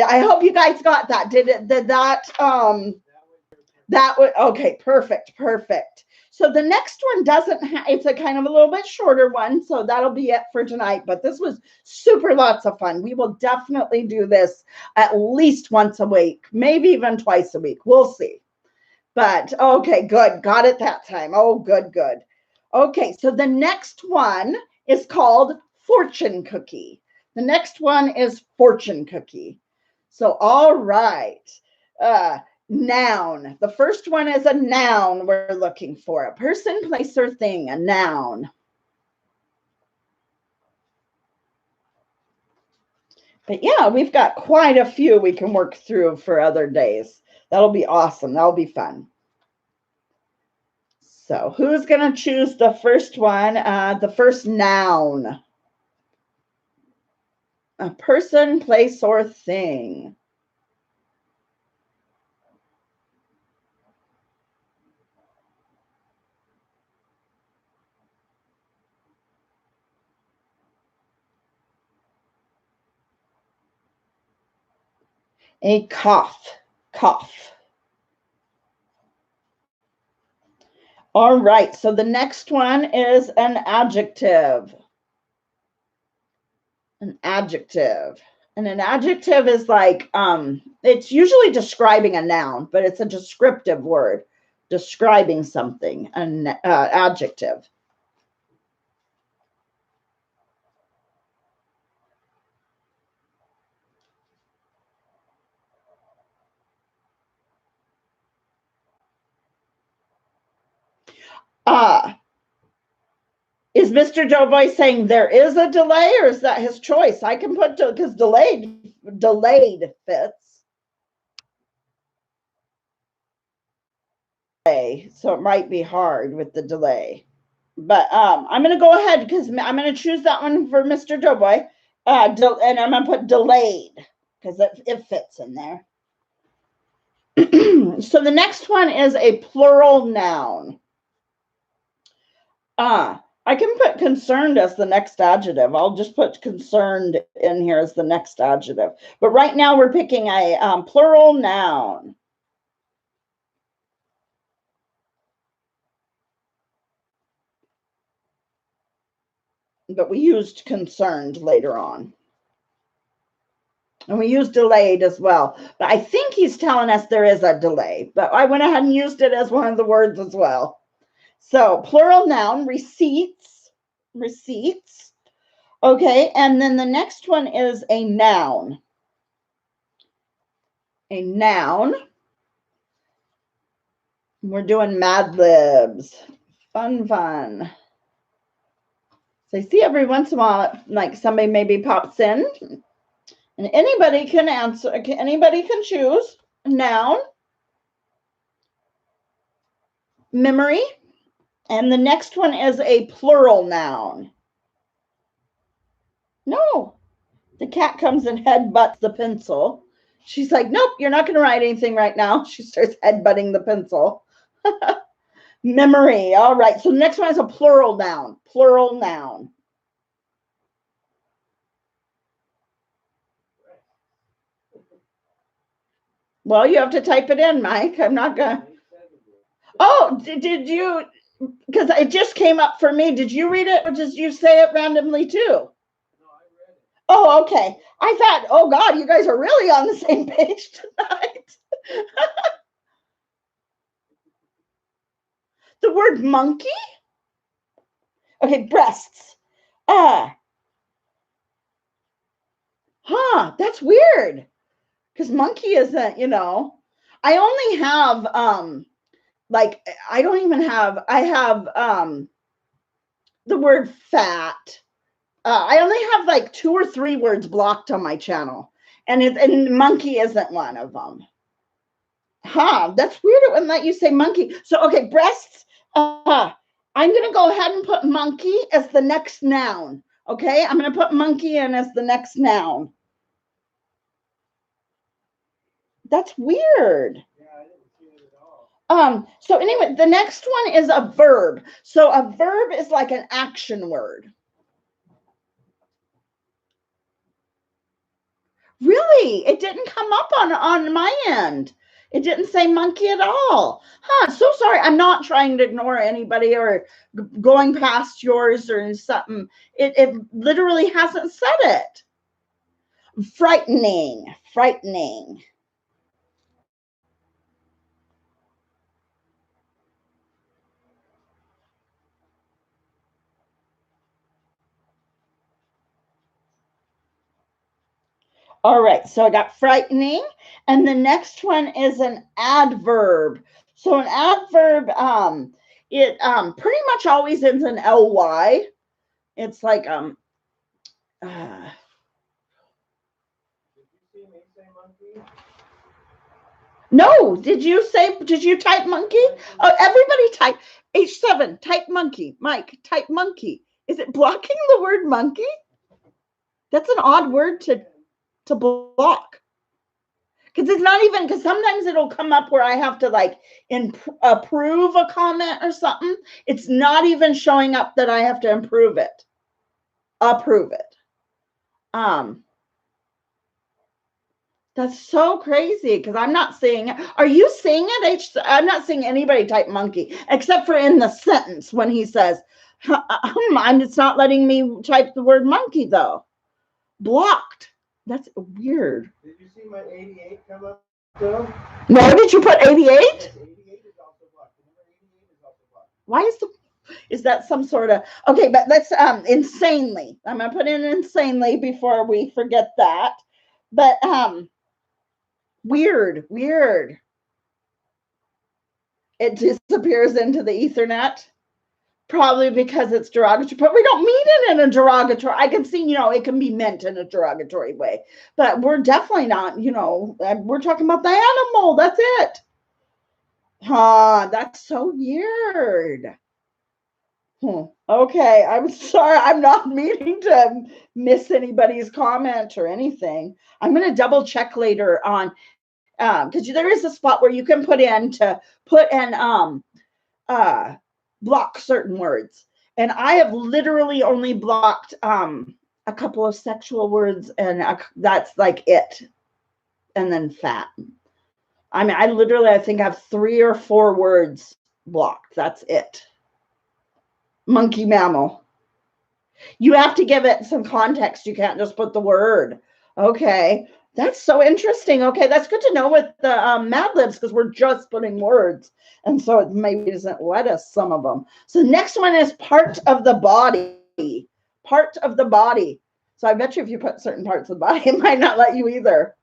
I hope you guys got that. Did that would, okay, perfect. So the next one doesn't have, it's a kind of a little bit shorter one. So that'll be it for tonight. But this was super lots of fun. We will definitely do this at least once a week, maybe even twice a week. We'll see. But okay, good. Got it that time. Oh, good, good. Okay, so the next one is called fortune cookie. The next one is fortune cookie. So, all right. Noun. The first one is a noun we're looking for. A person, place, or thing, a noun. But yeah, we've got quite a few we can work through for other days. That'll be awesome. That'll be fun. So who's going to choose the first one? The first noun. A person, place, or thing. A cough. Cough. All right, so the next one is an adjective. An adjective. And an adjective is like, it's usually describing a noun, but it's a descriptive word, describing something, an adjective. Is Mr. Doughboy saying there is a delay, or is that his choice? I can put, because delayed fits. So it might be hard with the delay. But I'm going to go ahead because I'm going to choose that one for Mr. Doughboy. And I'm going to put delayed because it fits in there. So the next one is a plural noun. I can put concerned as the next adjective. I'll just put concerned in here as the next adjective. But right now we're picking a plural noun. But we used concerned later on. And we used delayed as well. But I think he's telling us there is a delay. But I went ahead and used it as one of the words as well. So plural noun, receipts. Receipts. Okay, and then the next one is a noun. A noun. We're doing MadLibs. Fun, fun. So I see every once in a while, like somebody maybe pops in, and anybody can answer, anybody can choose. Noun, memory, and the next one is a plural noun. No, the cat comes and headbutts the pencil. She's like, nope, you're not going to write anything right now. She starts headbutting the pencil. Memory. All right. So the next one is a plural noun. Plural noun. Well, you have to type it in, Mike. I'm not going to. Oh, did you? Because it just came up for me. Did you read it or did you say it randomly too? No, I read it. Oh, okay. I thought, oh God, you guys are really on the same page tonight. The word monkey? Okay, breasts. That's weird. Because monkey isn't, I only have I have the word fat. I only have like 2 or 3 words blocked on my channel. And monkey isn't one of them. That's weird. It wouldn't let you say monkey. So, okay, breasts. I'm going to go ahead and put monkey as the next noun. Okay, I'm going to put monkey in as the next noun. That's weird. Yeah, I didn't see it at all. So anyway, the next one is a verb. So a verb is like an action word. Really? It didn't come up on my end. It didn't say monkey at all. Huh, so sorry. I'm not trying to ignore anybody or going past yours or something. It literally hasn't said it. Frightening, frightening. All right, so I got frightening, and the next one is an adverb. So an adverb, it pretty much always ends in ly. It's like Did you see me say monkey? No, did you type monkey? Oh, everybody type H7, type monkey. Mike, type monkey. Is it blocking the word monkey? That's an odd word to block. Because it's not even, because sometimes it'll come up where I have to like approve a comment or something. It's not even showing up that I have to approve it. That's so crazy because I'm not seeing it. Are you seeing it? I'm not seeing anybody type monkey except for in the sentence when he says, it's not letting me type the word monkey though. Blocked. That's weird. Did you see my 88 come up though? No, did you put 88? Yes, 88 is also blocked. The number 88 is also blocked. Why is that some sort of, okay, but let's, insanely. I'm going to put in insanely before we forget that. But, weird. It disappears into the Ethernet, probably because it's derogatory, but we don't mean it in a derogatory. I can see, it can be meant in a derogatory way, but we're definitely not, we're talking about the animal. That's it. That's so weird. Okay, I'm sorry. I'm not meaning to miss anybody's comment or anything. I'm going to double check later on because there is a spot where you can put and block certain words. And I have literally only blocked a couple of sexual words, and that's like it. And then fat. I mean, I think I have 3 or 4 words blocked. That's it. Monkey, mammal. You have to give it some context. You can't just put the word. Okay. That's so interesting. Okay. That's good to know with the MadLibs because we're just putting words. And so it maybe doesn't let us some of them. So the next one is part of the body. Part of the body. So I bet you if you put certain parts of the body, it might not let you either.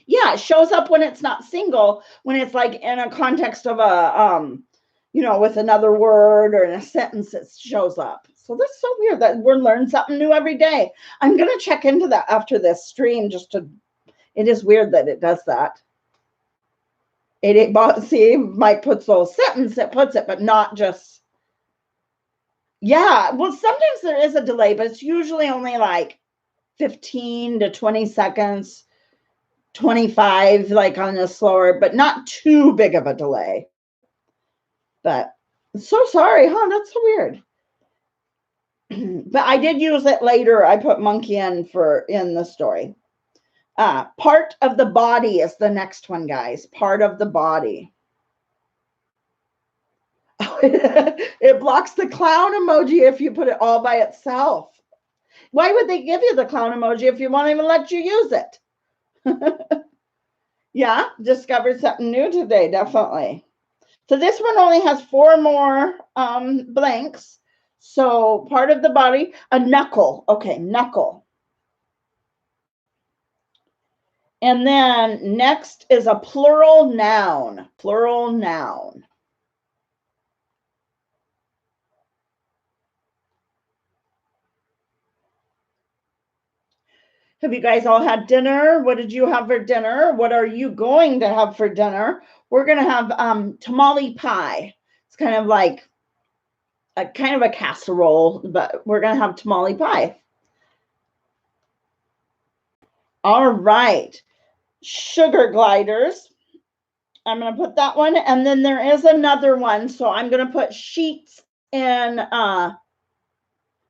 Yeah, it shows up when it's not single, when it's like in a context of a, with another word or in a sentence, it shows up. So that's so weird that we're learning something new every day. I'm going to check into that after this stream it is weird that it does that. See, Mike puts those sentence, it puts it, but not just. Yeah, well, sometimes there is a delay, but it's usually only like 15 to 20 seconds, 25, like on a slower, but not too big of a delay. But so sorry, that's so weird. But I did use it later. I put monkey in the story. Part of the body is the next one, guys. Part of the body. It blocks the clown emoji if you put it all by itself. Why would they give you the clown emoji if you won't even let you use it? Yeah, discovered something new today, definitely. So this one only has 4 more blanks. So part of the body, a knuckle. Okay, knuckle. And then next is a plural noun. Plural noun. Have you guys all had dinner? What did you have for dinner? What are you going to have for dinner? We're going to have tamale pie. It's kind of like a casserole, but we're going to have tamale pie. All right. Sugar gliders. I'm going to put that one. And then there is another one. So I'm going to put sheets in.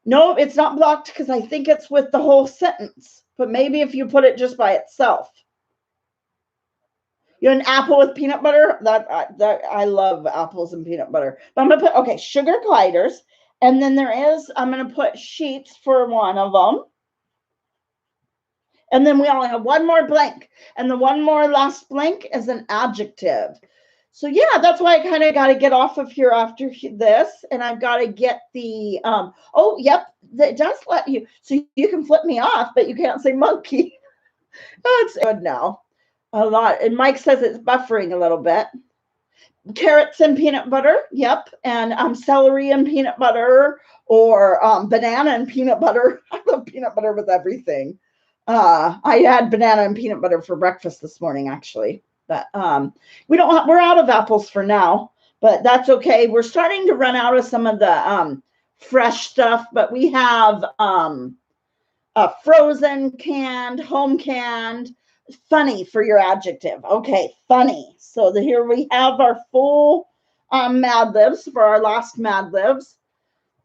No, it's not blocked because I think it's with the whole sentence. But maybe if you put it just by itself. You know, an apple with peanut butter? That I love apples and peanut butter. But I'm going to put, okay, sugar gliders. And then I'm going to put sheets for one of them. And then we only have one more blank. And the one more last blank is an adjective. So yeah, that's why I kind of got to get off of here after this. And I've got to get the, oh, yep, it does let you. So you can flip me off, but you can't say monkey. Oh, it's good now. A lot. And Mike says it's buffering a little bit. Carrots and peanut butter. Yep. And celery and peanut butter, or banana and peanut butter. I love peanut butter with everything. I had banana and peanut butter for breakfast this morning, actually. But we're out of apples for now, but that's okay. We're starting to run out of some of the fresh stuff, but we have frozen, canned, home canned. Funny for your adjective. Okay, funny. So here we have our full MadLibs for our last MadLibs.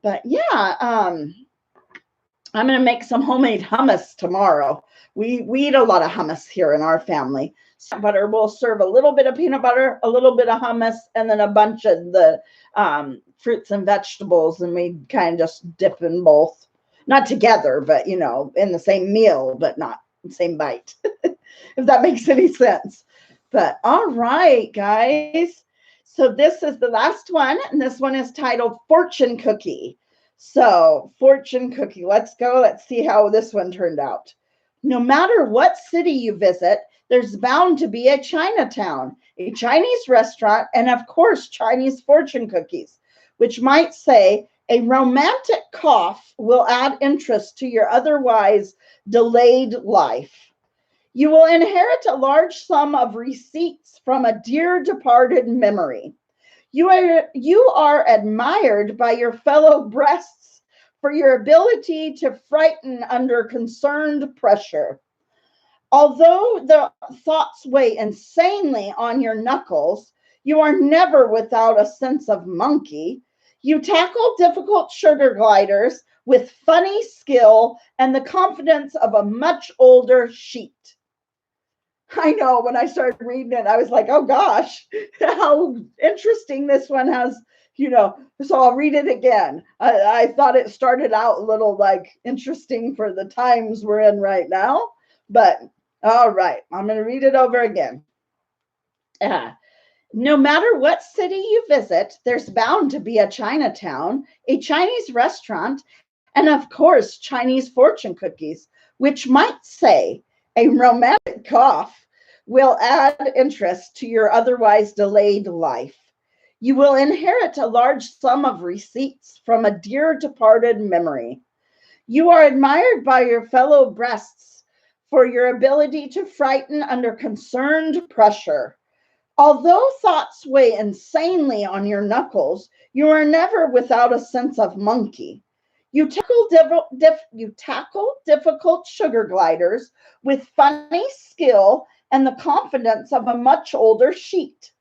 But yeah, I'm going to make some homemade hummus tomorrow. We eat a lot of hummus here in our family. Butter, we'll serve a little bit of peanut butter, a little bit of hummus, and then a bunch of the fruits and vegetables, and we kind of just dip in both. Not together, but, you know, in the same meal, but not the same bite, if that makes any sense. But all right, guys. So this is the last one, and this one is titled Fortune Cookie. So fortune cookie, let's go. Let's see how this one turned out. No matter what city you visit, there's bound to be a Chinatown, a Chinese restaurant, and of course, Chinese fortune cookies, which might say a romantic cough will add interest to your otherwise delayed life. You will inherit a large sum of receipts from a dear departed memory. You are admired by your fellow breasts for your ability to frighten under concerned pressure. Although the thoughts weigh insanely on your knuckles, you are never without a sense of monkey. You tackle difficult sugar gliders with funny skill and the confidence of a much older sheet. I know, when I started reading it, I was like, oh gosh, how interesting this one has, you know. So I'll read it again. I thought it started out a little like interesting for the times we're in right now, but all right, I'm going to read it over again. No matter what city you visit, there's bound to be a Chinatown, a Chinese restaurant, and of course, Chinese fortune cookies, which might say a romantic cough will add interest to your otherwise delayed life. You will inherit a large sum of receipts from a dear departed memory. You are admired by your fellow breasts for your ability to frighten under concerned pressure. Although thoughts weigh insanely on your knuckles, you are never without a sense of monkey. You tackle difficult sugar gliders with funny skill and the confidence of a much older sheet.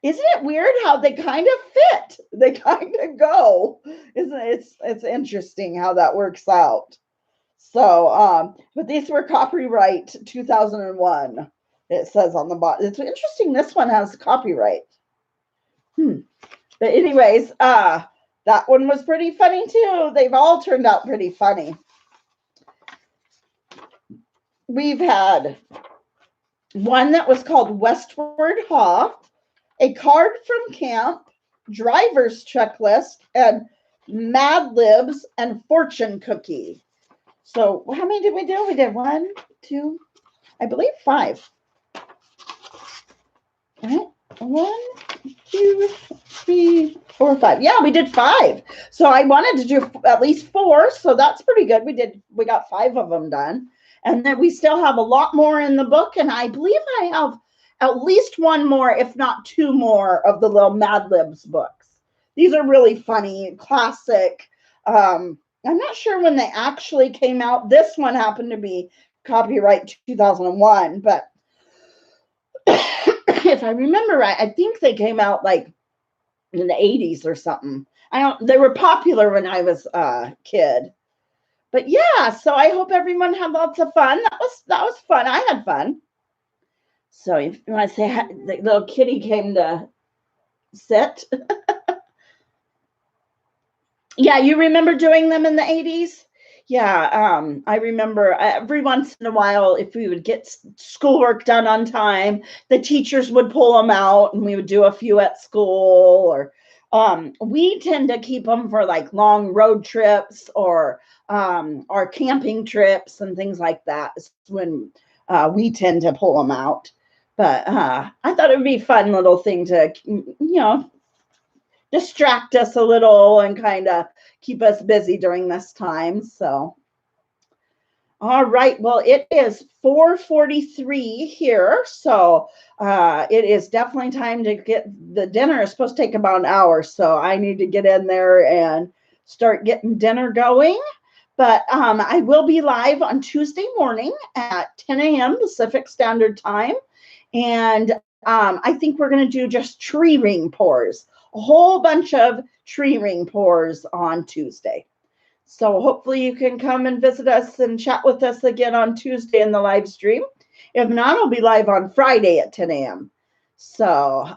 Isn't it weird how they kind of fit? They kind of go. Isn't it? It's interesting how that works out. So, but these were copyright 2001. It says on the bottom. It's interesting. This one has copyright. But anyways, that one was pretty funny too. They've all turned out pretty funny. We've had one that was called Westward Ha, a card from camp, driver's checklist, and MadLibs and fortune cookie. So how many did we do? We did 1, 2, I believe 5. All right. 1, 2, 3, 4, 5. Yeah, we did 5. So I wanted to do at least 4. So that's pretty good. We got 5 of them done. And then we still have a lot more in the book. And I believe I have at least 1 more, if not 2 more, of the little MadLibs books. These are really funny, classic. I'm not sure when they actually came out. This one happened to be copyright 2001, but if I remember right, I think they came out like in the 80s or something. They were popular when I was a kid. But yeah, so I hope everyone had lots of fun. That was fun. I had fun. So if you want to say the little kitty came to sit. Yeah, you remember doing them in the 80s? Yeah, I remember every once in a while, if we would get schoolwork done on time, the teachers would pull them out and we would do a few at school. Or we tend to keep them for like long road trips or our camping trips and things like that. Is when we tend to pull them out. But I thought it would be a fun little thing to, distract us a little and kind of keep us busy during this time. So, all right. Well, it is 4:43 here. So it is definitely time to get the dinner. Is supposed to take about an hour. So I need to get in there and start getting dinner going. But I will be live on Tuesday morning at 10 a.m. Pacific Standard Time. And I think we're going to do just tree ring pours, a whole bunch of tree ring pours on Tuesday. So hopefully you can come and visit us and chat with us again on Tuesday in the live stream. If not, I'll be live on Friday at 10 a.m. So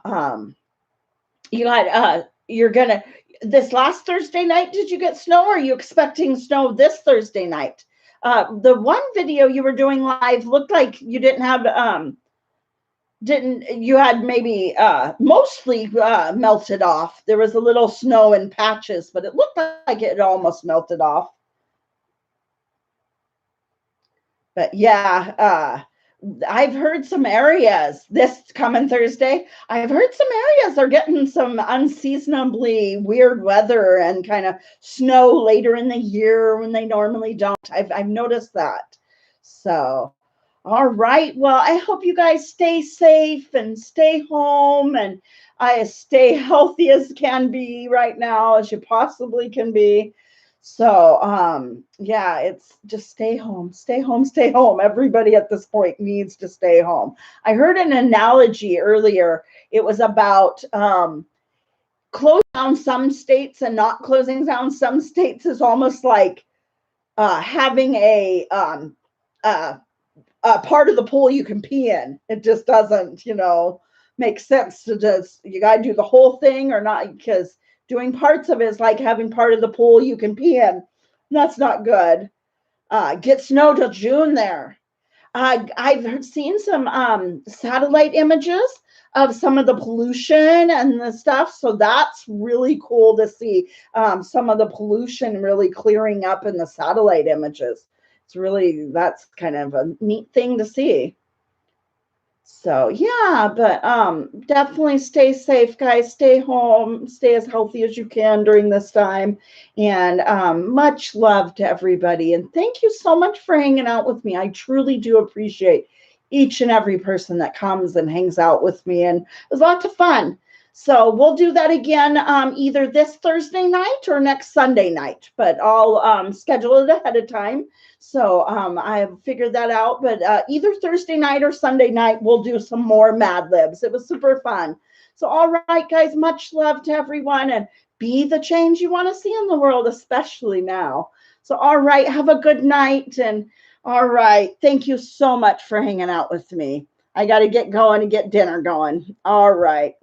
you're going to, this last Thursday night, did you get snow? Or are you expecting snow this Thursday night? The one video you were doing live looked like you didn't have, you had maybe mostly melted off. There was a little snow in patches, but it looked like it almost melted off. But yeah, I've heard some areas this coming Thursday. I've heard some areas are getting some unseasonably weird weather and kind of snow later in the year when they normally don't. I've noticed that. So, all right. Well, I hope you guys stay safe and stay home and I stay healthy as can be right now, as you possibly can be. So, yeah, it's just stay home, stay home, stay home. Everybody at this point needs to stay home. I heard an analogy earlier. It was about closing down some states and not closing down some states is almost like having a part of the pool you can pee in. It just doesn't, make sense to just, you got to do the whole thing or not, because doing parts of it is like having part of the pool you can pee in. That's not good. Get snow till June there. I've seen some satellite images of some of the pollution and the stuff. So that's really cool to see some of the pollution really clearing up in the satellite images. That's kind of a neat thing to see. So yeah, but definitely stay safe, guys. Stay home, stay as healthy as you can during this time. And much love to everybody. And thank you so much for hanging out with me. I truly do appreciate each and every person that comes and hangs out with me. And it was lots of fun. So we'll do that again either this Thursday night or next Sunday night, but I'll schedule it ahead of time. So I figured that out, but either Thursday night or Sunday night, we'll do some more MadLibs. It was super fun. So all right, guys, much love to everyone and be the change you want to see in the world, especially now. So all right, have a good night. And all right, thank you so much for hanging out with me. I got to get going and get dinner going. All right.